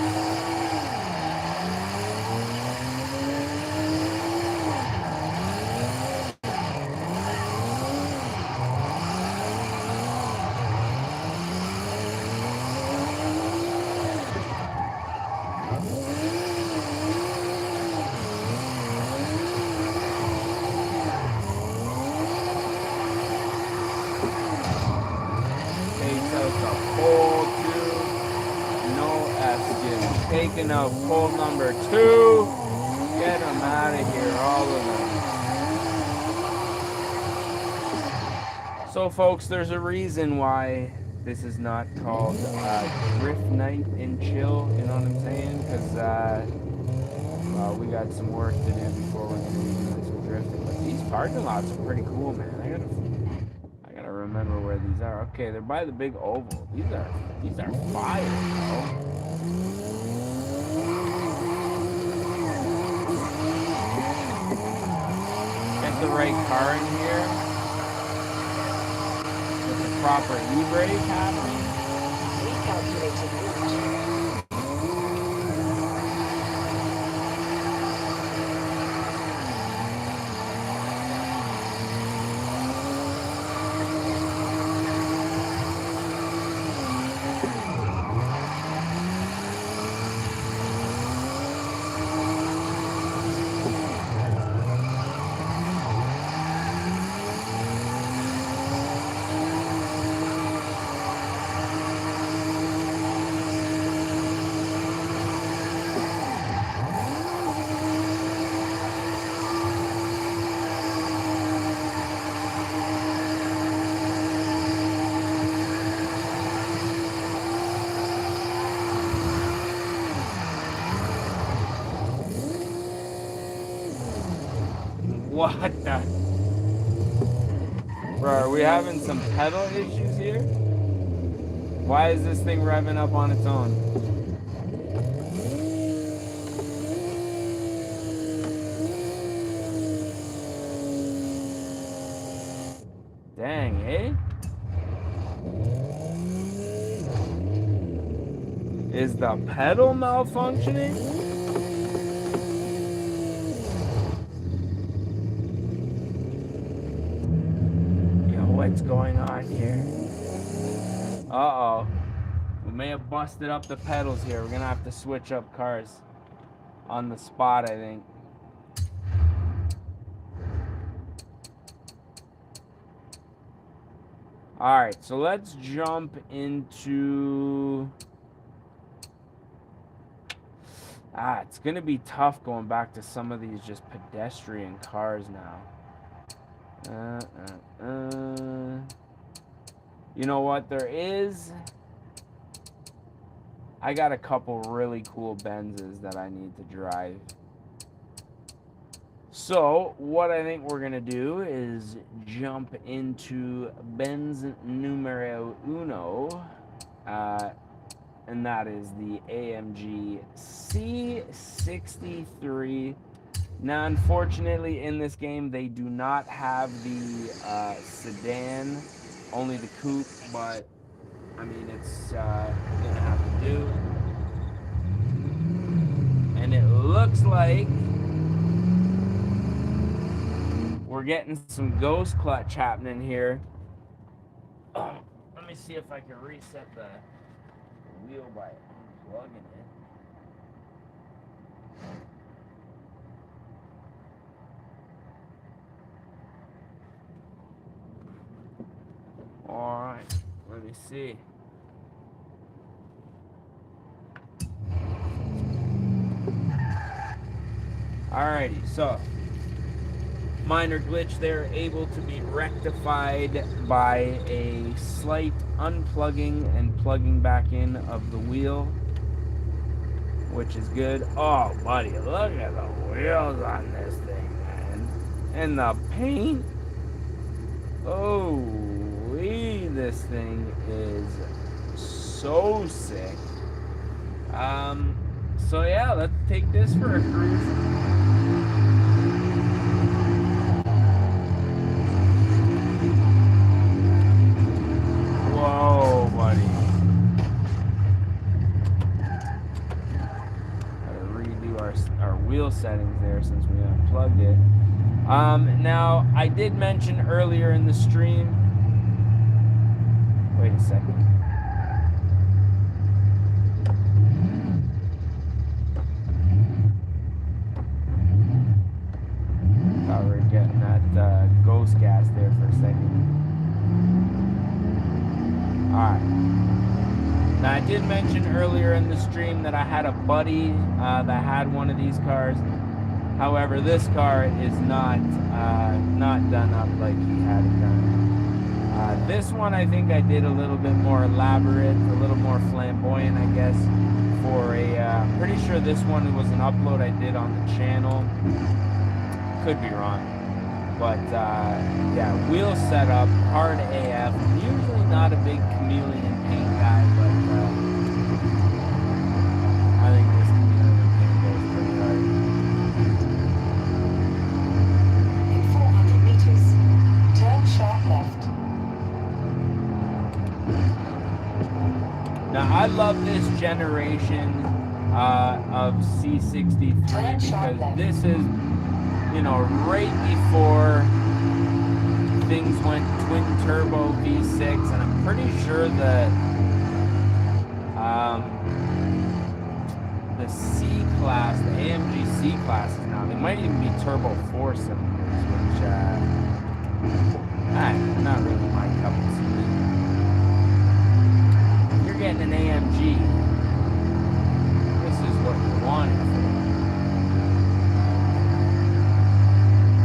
Taking out pole number 2. Get them out of here, all of them. So, folks, there's a reason why this is not called Drift Night and Chill. You know what I'm saying? Because we got some work to do before we can do some drifting. But these parking lots are pretty cool, man. I gotta remember where these are. Okay, they're by the big oval. These are fire, bro. The right car in here with the proper e-brake happening. Recalculated route. What the? Bro, are we having some pedal issues here? Why is this thing revving up on its own? Dang, eh? Is the pedal malfunctioning? What's going on here? Uh-oh. We may have busted up the pedals here. We're gonna have to switch up cars on the spot, I think. Alright, so let's jump into... it's gonna be tough going back to some of these just pedestrian cars now. You know what? I got a couple really cool Benzes that I need to drive. So, what I think we're going to do is jump into Benz numero uno. And that is the AMG C63. Now, unfortunately, in this game, they do not have the sedan, only the coupe, but, I mean, it's gonna have to do. And it looks like we're getting some ghost clutch happening here. Oh, let me see if I can reset the wheel by unplugging it. me see. Alrighty, so minor glitch there, able to be rectified by a slight unplugging and plugging back in of the wheel, which is good. Oh, buddy, look at the wheels on this thing, man. And the paint. Oh, this thing is so sick. So yeah, let's take this for a cruise. Whoa, buddy. Gotta redo our wheel settings there since we unplugged it. Now, I did mention earlier in the stream. Wait a second. Thought we were getting that ghost gas there for a second. Alright. Now, I did mention earlier in the stream that I had a buddy that had one of these cars. However, this car is not done up like he had it done. This one, I think I did a little bit more elaborate, a little more flamboyant, I guess, for a, pretty sure this one was an upload I did on the channel. Could be wrong. But, yeah, wheel setup, hard AF. Usually not a big chameleon paint guy, but, I think this chameleon paint goes pretty hard. In 400 meters, turn sharp left. Now, I love this generation of C63 because this is, you know, right before things went twin turbo V6, and I'm pretty sure that the C-Class, the AMG C-Classes now, they might even be turbo 4 cylinders, which, not really my cup of tea. Getting an AMG, this is what you wanted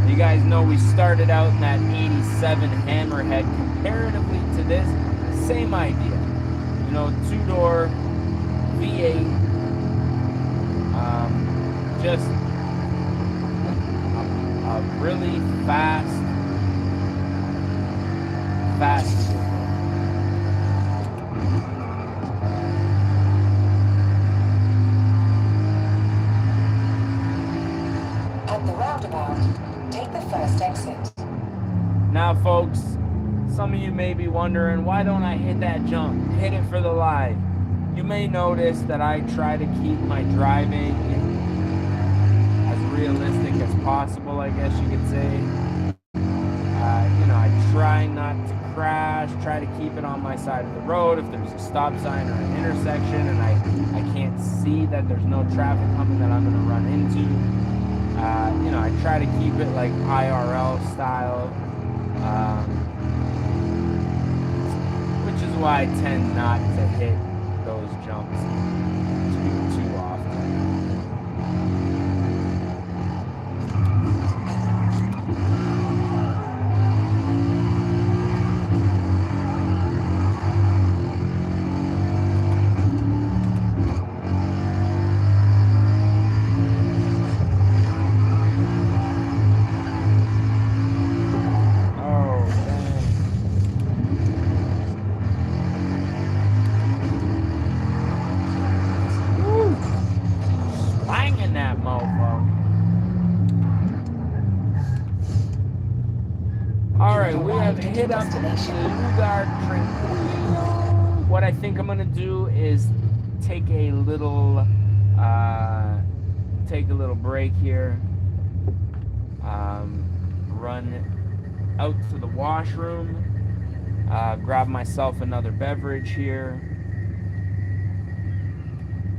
for. You guys know we started out in that 87 Hammerhead. Comparatively to this, same idea. You know, two-door V8, just a really fast. Take the first exit. Now, folks, some of you may be wondering, why don't I hit that jump? Hit it for the live. You may notice that I try to keep my driving as realistic as possible, I guess you could say. You know, I try not to crash, try to keep it on my side of the road. If there's a stop sign or an intersection and I can't see that there's no traffic coming that I'm going to run into, you know, I try to keep it like IRL style, which is why I tend not to hit those jumps too often. Hit up Lugard Tranquillo. What I think I'm gonna do is take a little break here. Run out to the washroom. Grab myself another beverage here.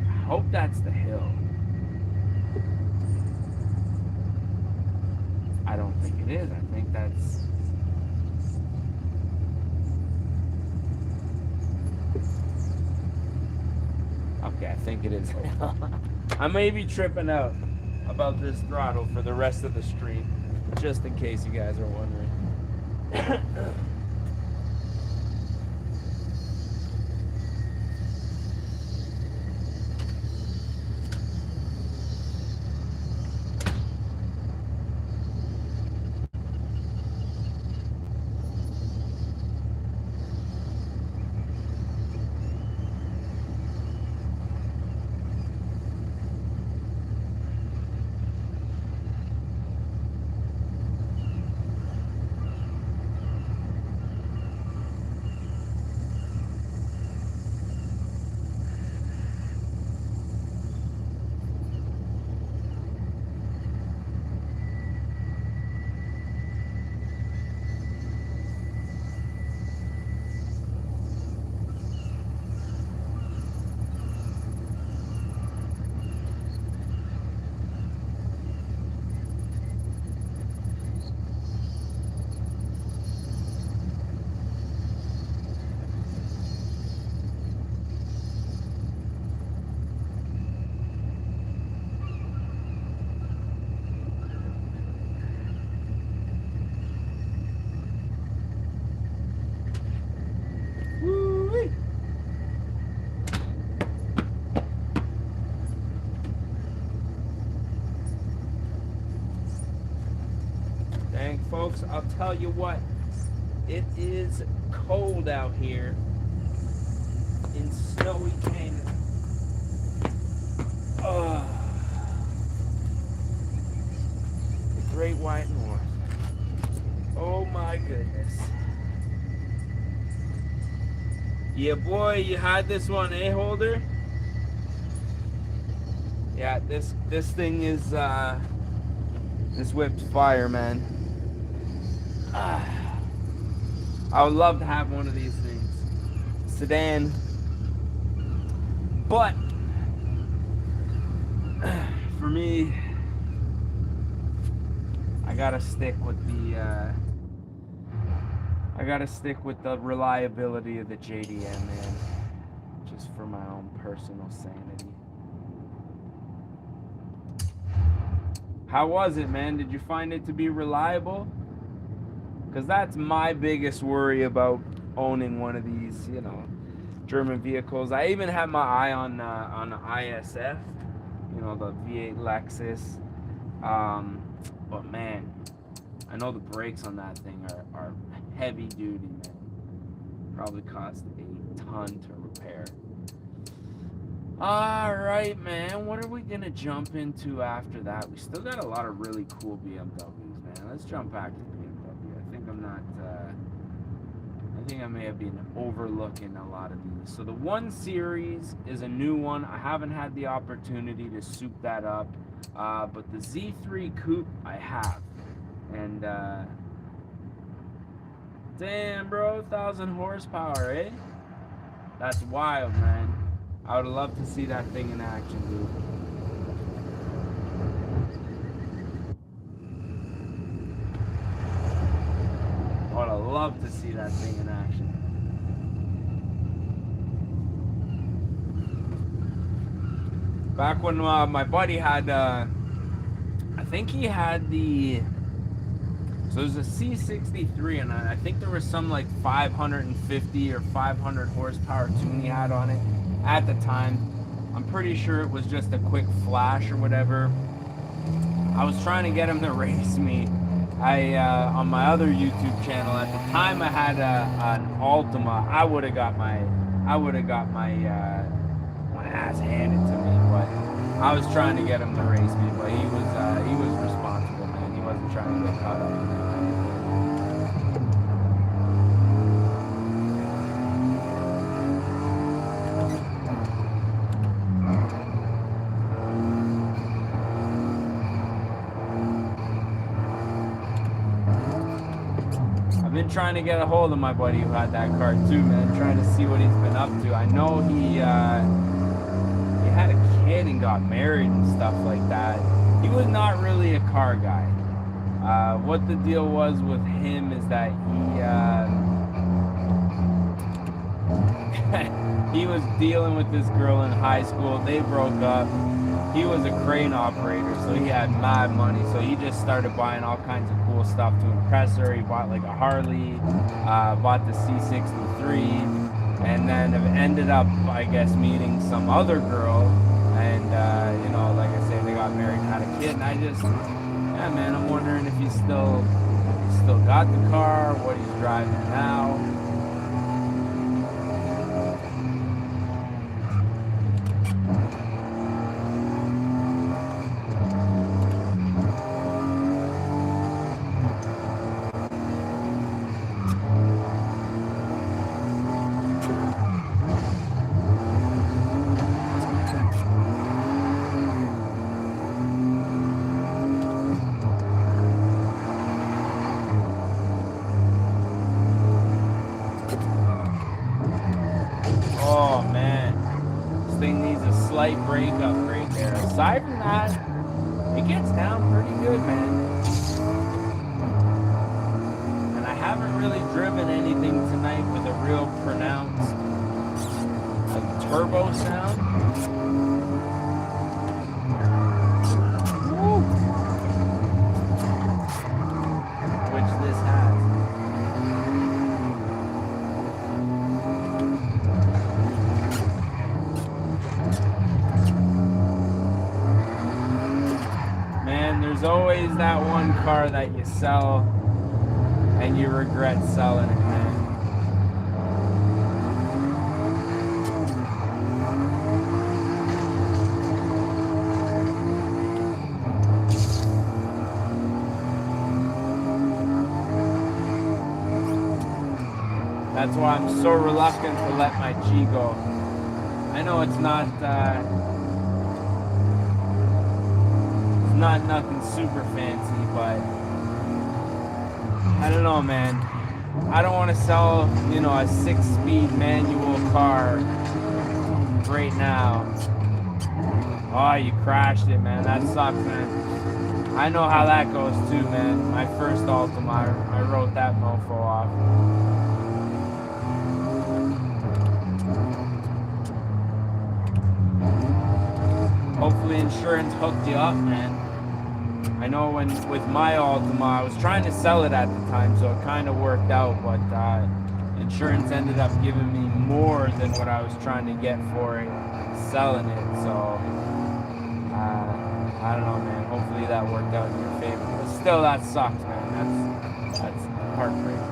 I hope that's the hill. I don't think it is. I think that's... Okay, I think it is. I may be tripping out about this throttle for the rest of the stream, just in case you guys are wondering. Woo-wee. Dang, folks, I'll tell you what, it is cold out here in snowy Canada. The Great White North. Oh my goodness. Yeah, boy, you had this one, eh, Holder? Yeah, this thing is this whip's fire, man. I would love to have one of these things. Sedan. But for me, I gotta stick with the reliability of the JDM, man. Just for my own personal sanity. How was it, man? Did you find it to be reliable? Because that's my biggest worry about owning one of these, you know, German vehicles. I even have my eye on ISF, you know, the V8 Lexus. But man, I know the brakes on that thing are heavy duty, man. Probably cost a ton to repair. All right, man. What are we gonna jump into after that? We still got a lot of really cool BMWs, man. Let's jump back to BMW. I think I'm not. I think I may have been overlooking a lot of these. So the 1 Series is a new one. I haven't had the opportunity to soup that up, but the Z3 Coupe I have, and damn, bro, 1,000 horsepower, eh? That's wild, man. I would love to see that thing in action, dude. I would love to see that thing in action. Back when my buddy had, I think he had the, so it was a C63, and I think there was some like 550 or 500 horsepower tune he had on it at the time. I'm pretty sure it was just a quick flash or whatever. I was trying to get him to race me. On my other YouTube channel at the time, I had an Altima. I would have got my ass handed to me, but I was trying to get him to race me. But he was responsible, man. He wasn't trying to get caught up in that. Trying to get a hold of my buddy who had that car too, man. Trying to see what he's been up to. I know he had a kid and got married and stuff like that. He was not really a car guy. What the deal was with him is that He was dealing with this girl in high school. They broke up. He was a crane operator, so he had mad money. So he just started buying all kinds of cool stuff to impress her. He bought like a Harley, bought the C63, and then ended up, I guess, meeting some other girl. And, you know, like I said, they got married and had a kid. And I just, yeah, man, I'm wondering if he's still got the car, what he's driving now. Oh man, this thing needs a slight brake upgrade there. Aside from that, it gets down pretty good, man. And I haven't really driven anything tonight with a real pronounced like turbo sound. Woo. Which this has. There's always that one car that you sell and you regret selling it, man. That's why I'm so reluctant to let my G go. I know it's not nothing super fancy, but I don't know, man. I don't want to sell, you know, a 6-speed manual car right now. Oh, you crashed it, man. That sucks, man. I know how that goes too, man. My first Altima, I wrote that mofo off. Hopefully insurance hooked you up, man. I know with my Altima, I was trying to sell it at the time, so it kind of worked out, but insurance ended up giving me more than what I was trying to get for it, selling it, so I don't know, man. Hopefully that worked out in your favor, but still, that sucks, man. That's heartbreaking.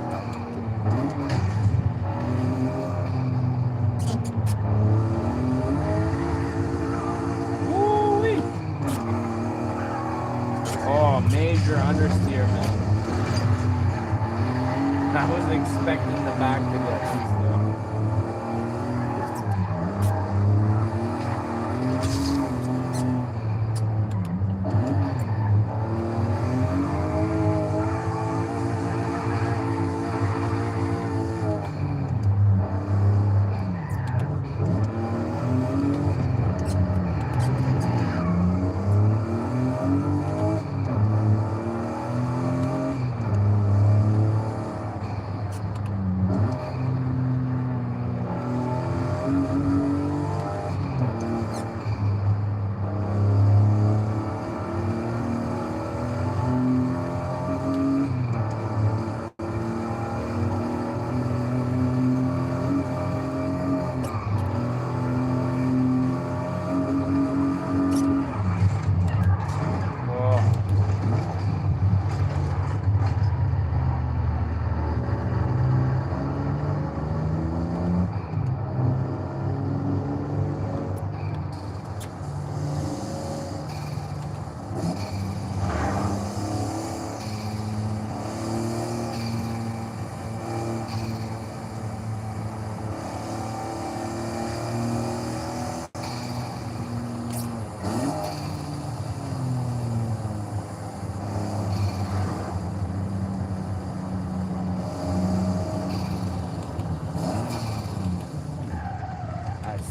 Oh, major understeer, man. I wasn't expecting the back to get this,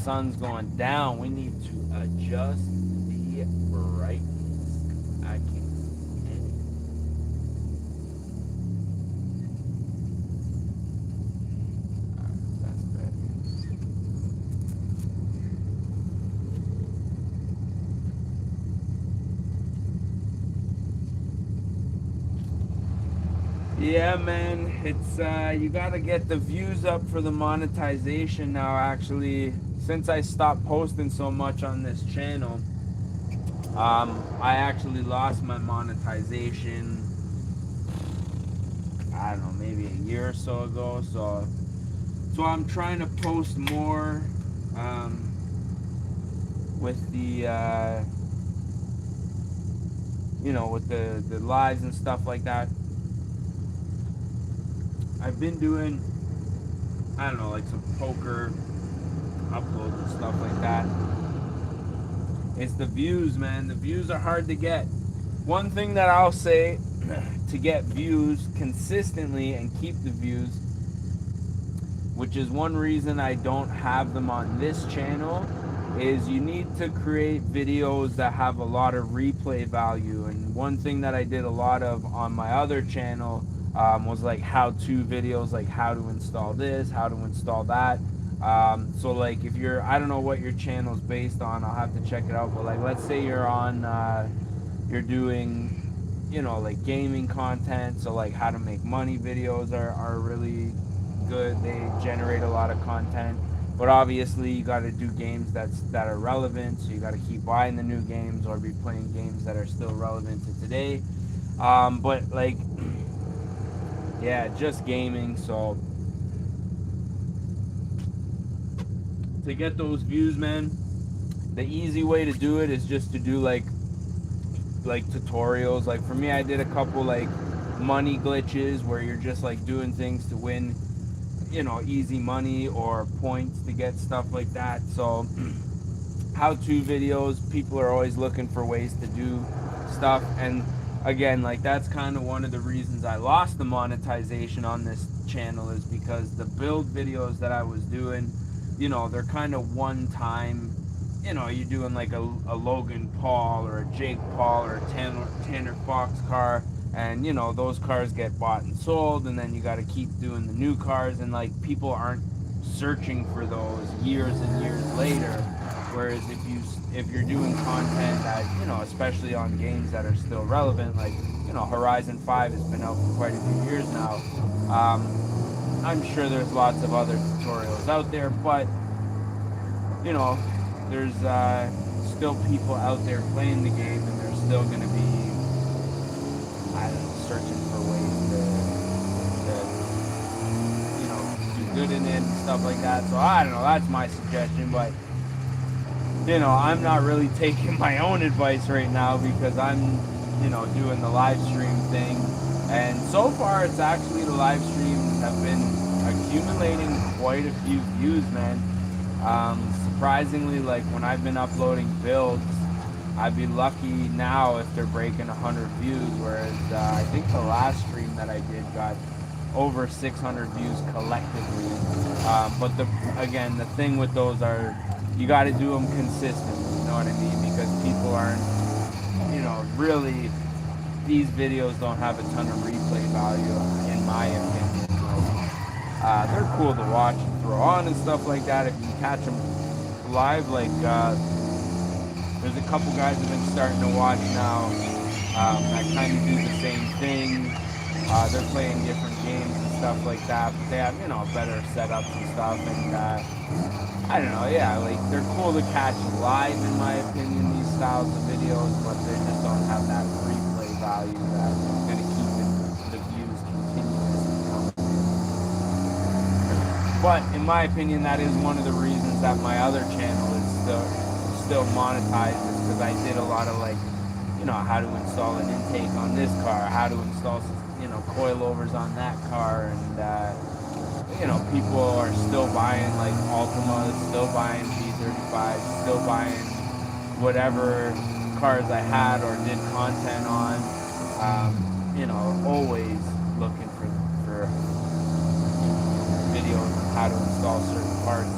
sun's going down. We need to adjust the brightness. I can't see anything. That's better. Yeah, man, it's you gotta get the views up for the monetization now. Actually, since I stopped posting so much on this channel, I actually lost my monetization, I don't know, maybe a year or so ago. So I'm trying to post more with the with the lives and stuff like that. I've been doing, I don't know, like some poker uploads and stuff like that. It's the views, man. The views are hard to get. One thing that I'll say to get views consistently and keep the views, which is one reason I don't have them on this channel, is you need to create videos that have a lot of replay value. And one thing that I did a lot of on my other channel was like how-to videos, like how to install this, how to install that. So like if you're, I don't know what your channel's based on, I'll have to check it out, but like let's say you're on you're doing like gaming content, so like how to make money videos are really good. They generate a lot of content, but obviously you got to do games that are relevant, so you got to keep buying the new games or be playing games that are still relevant to today. But like yeah, just gaming. So to get those views, man, the easy way to do it is just to do like tutorials. Like for me, I did a couple like money glitches where you're just like doing things to win easy money or points to get stuff like that. So how-to videos, people are always looking for ways to do stuff. And again, like that's kind of one of the reasons I lost the monetization on this channel, is because the build videos that I was doing, they're kind of one time. You're doing like a Logan Paul or a Jake Paul or a Tanner Fox car, and those cars get bought and sold, and then you got to keep doing the new cars, and like people aren't searching for those years and years later. Whereas if you're doing content that especially on games that are still relevant, like Horizon 5 has been out for quite a few years now. I'm sure there's lots of other tutorials out there, but there's still people out there playing the game, and they're still going to be, I don't know, searching for ways to do good in it and stuff like that. So I don't know, that's my suggestion. But I'm not really taking my own advice right now, because I'm doing the live stream thing, and so far it's actually, the live streams have been accumulating quite a few views, man. Surprisingly, like when I've been uploading builds, I'd be lucky now if they're breaking 100 views, whereas I think the last stream that I did got over 600 views collectively. But again, the thing with those are, you got to do them consistently, you know what I mean? Because people aren't, really, these videos don't have a ton of replay value, in my opinion. They're cool to watch and throw on and stuff like that if you catch them live. Like there's a couple guys I've been starting to watch now that kind of do the same thing. They're playing different games and stuff like that, but they have better setups and stuff, and I don't know, yeah, like they're cool to catch live, in my opinion, these styles of videos, but they just don't have that replay value that's going to keep the views continuously coming in. But in my opinion, that is one of the reasons that my other channel is still monetized, is because I did a lot of like, how to install an intake on this car, how to install coilovers on that car, and people are still buying like Altimas, still buying P35s, still buying whatever cars I had or did content on. Always looking for videos on how to install certain parts.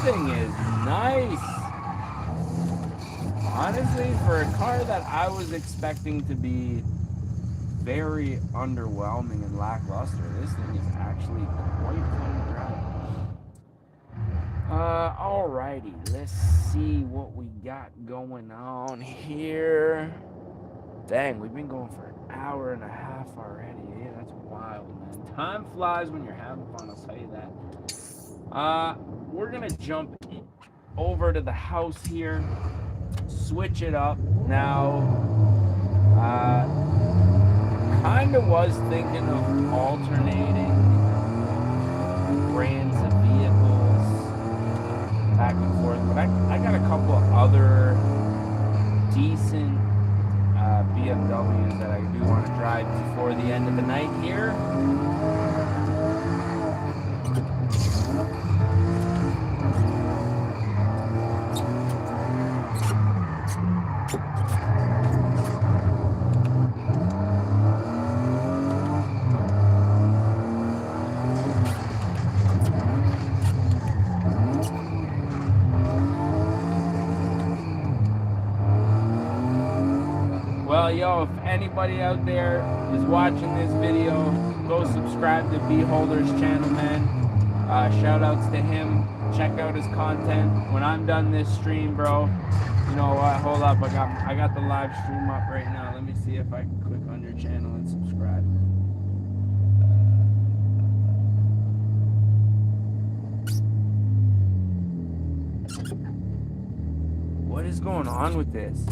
Thing is nice. Honestly, for a car that I was expecting to be very underwhelming and lackluster, this thing is actually quite fun to drive. Alrighty, let's see what we got going on here. Dang, we've been going for an hour and a half already. Yeah, that's wild, man. Time flies when you're having fun, I'll tell you that. We're gonna jump over to the house here, switch it up. Now, kind of was thinking of alternating brands of vehicles back and forth, but I got a couple of other decent BMWs that I do want to drive before the end of the night here. Well, yo, if anybody out there is watching this video, go subscribe to Beholder's channel, man. Shout outs to him. Check out his content. When I'm done this stream, bro, you know what? Hold up, I got the live stream up right now. Let me see if I can click on your channel and subscribe. What is going on with this?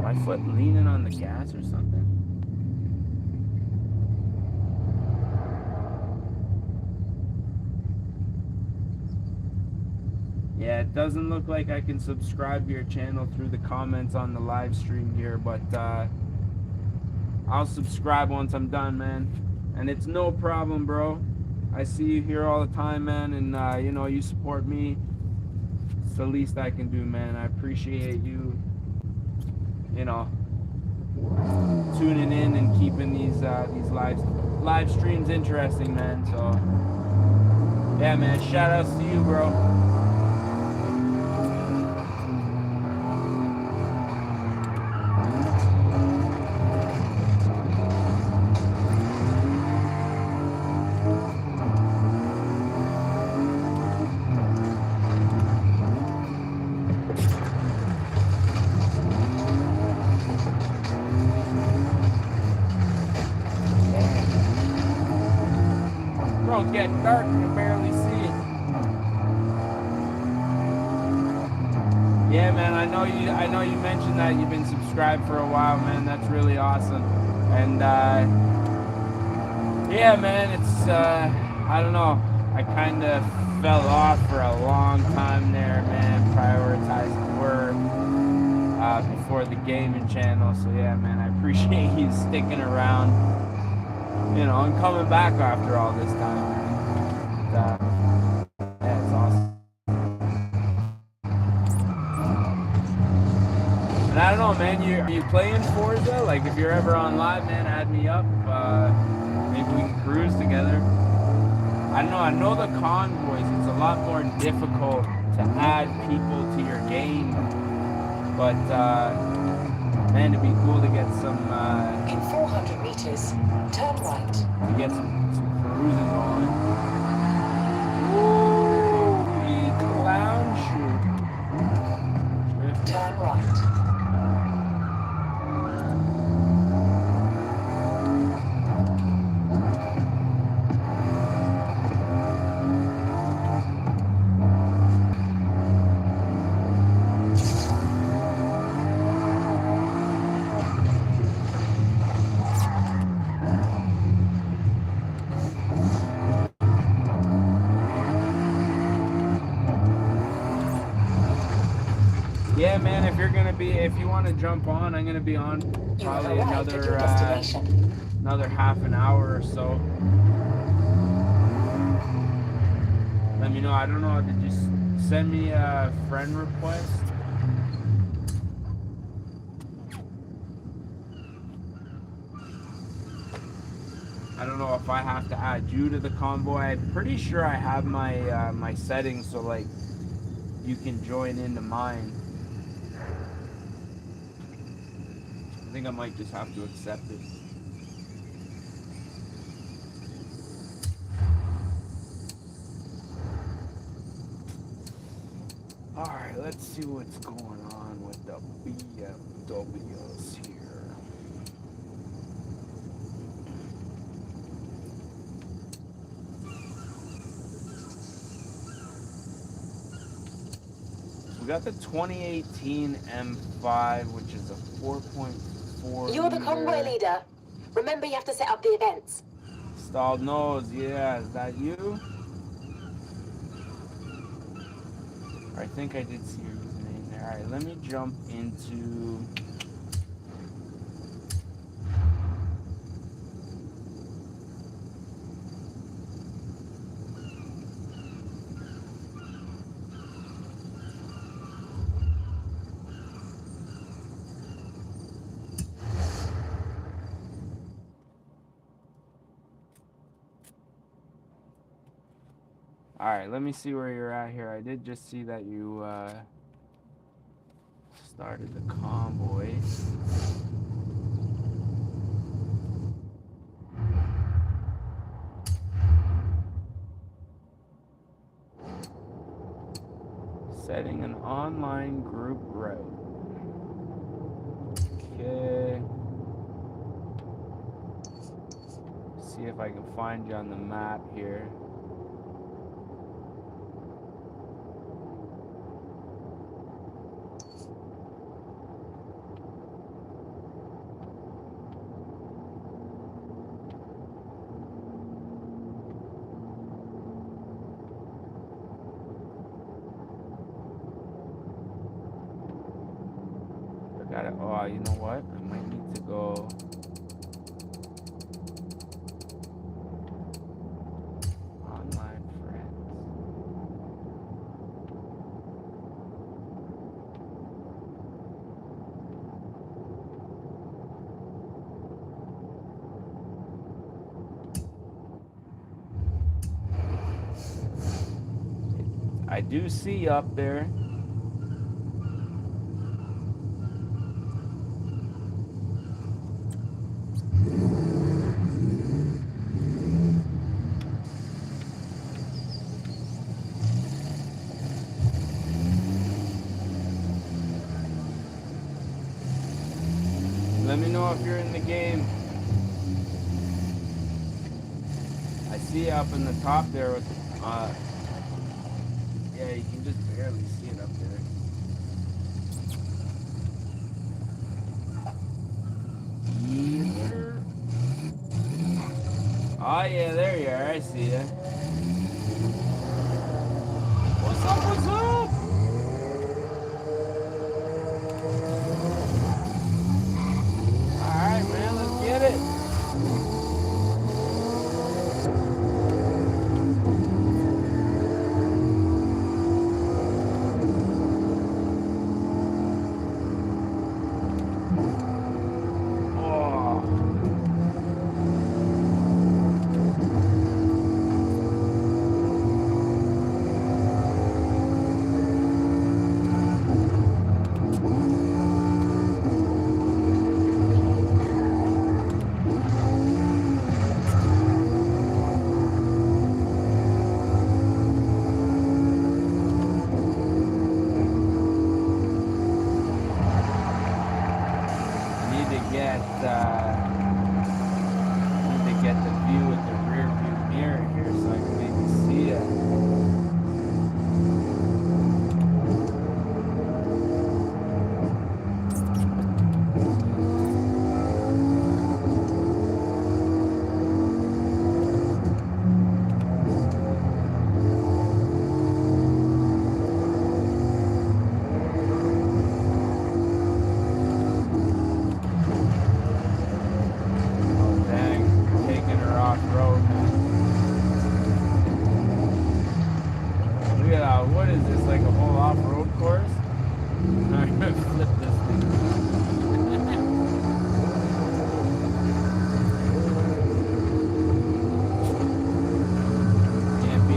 My foot leaning on the gas or something. Yeah, it doesn't look like I can subscribe to your channel through the comments on the live stream here, but I'll subscribe once I'm done, man. And it's no problem, bro. I see you here all the time, man, and you know, you support me. It's the least I can do, man. I appreciate you, you know, tuning in and keeping these live streams interesting, man. So yeah, man, shout outs to you, bro. Bro, it's getting dark and I barely see it. Yeah, man, I know you mentioned that you've been subscribed for a while, man. That's really awesome. And yeah, man, it's I don't know. I kind of fell off for a long time there, man, prioritizing work before the gaming channel. So yeah, man, I appreciate you sticking around, you know, and coming back after all this time, man. Yeah, it's awesome. And I don't know, man, are you playing Forza? Like, if you're ever on live, man, add me up. Maybe we can cruise together. I don't know, I know the convoys, it's a lot more difficult to add people to your game. But, man, it'd be cool to get some, In 400 meters, turn right. to get some cruising going. Ooh, clown shoot. Turn right. Yeah, man, if you want to jump on, I'm gonna be on probably another half an hour or so. Let me know. I don't know, did you send me a friend request? I don't know if I have to add you to the convoy. I'm pretty sure I have my my settings so like you can join into mine. I think I might just have to accept it. let's see what's going on with the BMWs here. We got the 2018 M5, which is a 4.4 You're the convoy leader. Remember, you have to set up the events. Stalled nose, yeah, is that you? I think I did see your username there. Alright, let me jump into... Alright, let me see where you're at here. I did just see that you started the convoy. Setting an online group route. Okay. See if I can find you on the map here. Got it. Oh, you know what? I might need to go. Online friends. I do see you up there. Let me know if you're in the game. I see you up in the top there with, yeah, you can just barely see it up there. Oh yeah, there you are, I see ya. What's up, what's up? Alright man, let's get it.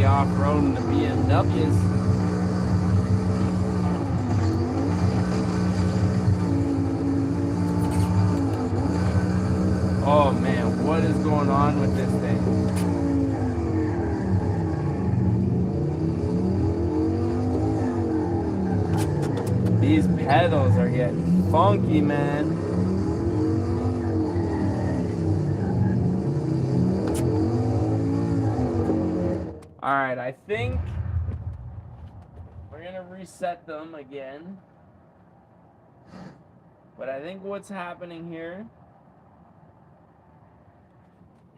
Off-roading the BMWs. Oh man, what is going on with this thing? These pedals are getting funky, man. Alright, I think we're gonna reset them again. But I think what's happening here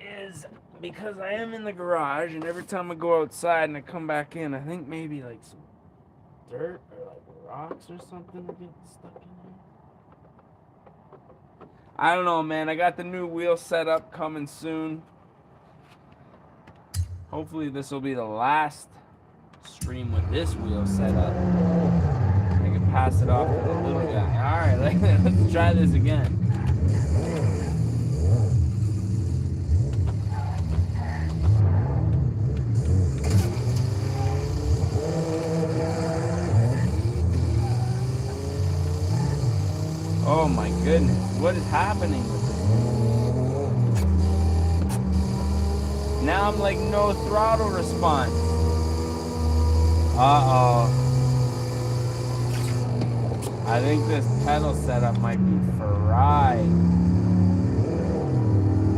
is because I am in the garage, and every time I go outside and I come back in, I think maybe like some dirt or like rocks or something are getting stuck in here. I don't know, man. I got the new wheel setup coming soon. Hopefully this will be the last stream with this wheel setup. I can pass it off to the little guy. Alright, let's try this again. Oh my goodness, what is happening with this? Now I'm like no throttle response. Uh-oh. I think this pedal setup might be fried.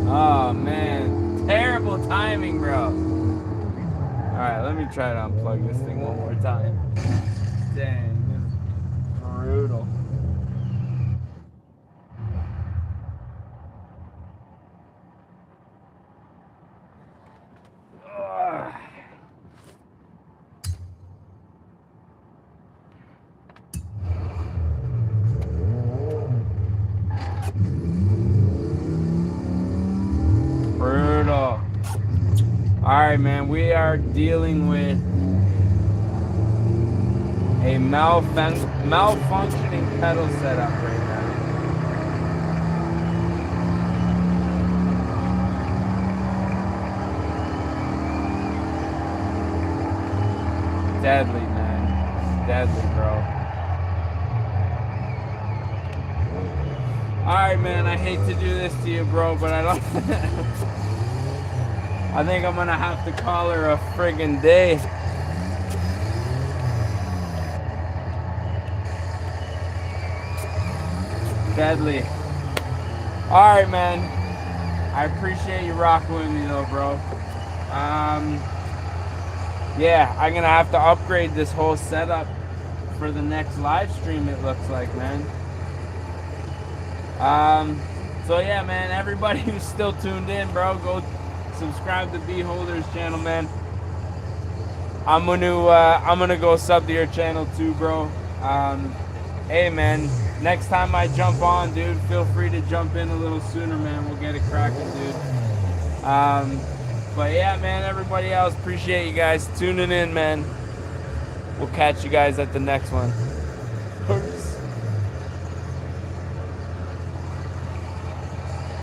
Oh man, terrible timing, bro. Alright, let me try to unplug this thing one more time. Dang, this is brutal. Brutal. Alright, man, we are dealing with a malfunctioning pedal setup right now. Deadly, man. Deadly, bro. Alright, man, I hate to do this to you, bro, but I don't... I think I'm gonna have to call her a friggin' day. Deadly. Alright, man. I appreciate you rocking with me, though, bro. Yeah, I'm gonna have to upgrade this whole setup for the next live stream, it looks like, man. So yeah, man, everybody who's still tuned in, bro, go subscribe to Beholder's channel, man. I'm gonna go sub to your channel too, bro. Hey, man, next time I jump on, dude, feel free to jump in a little sooner, man. We'll get it cracking, dude. But yeah, man, everybody else, appreciate you guys tuning in, man. We'll catch you guys at the next one.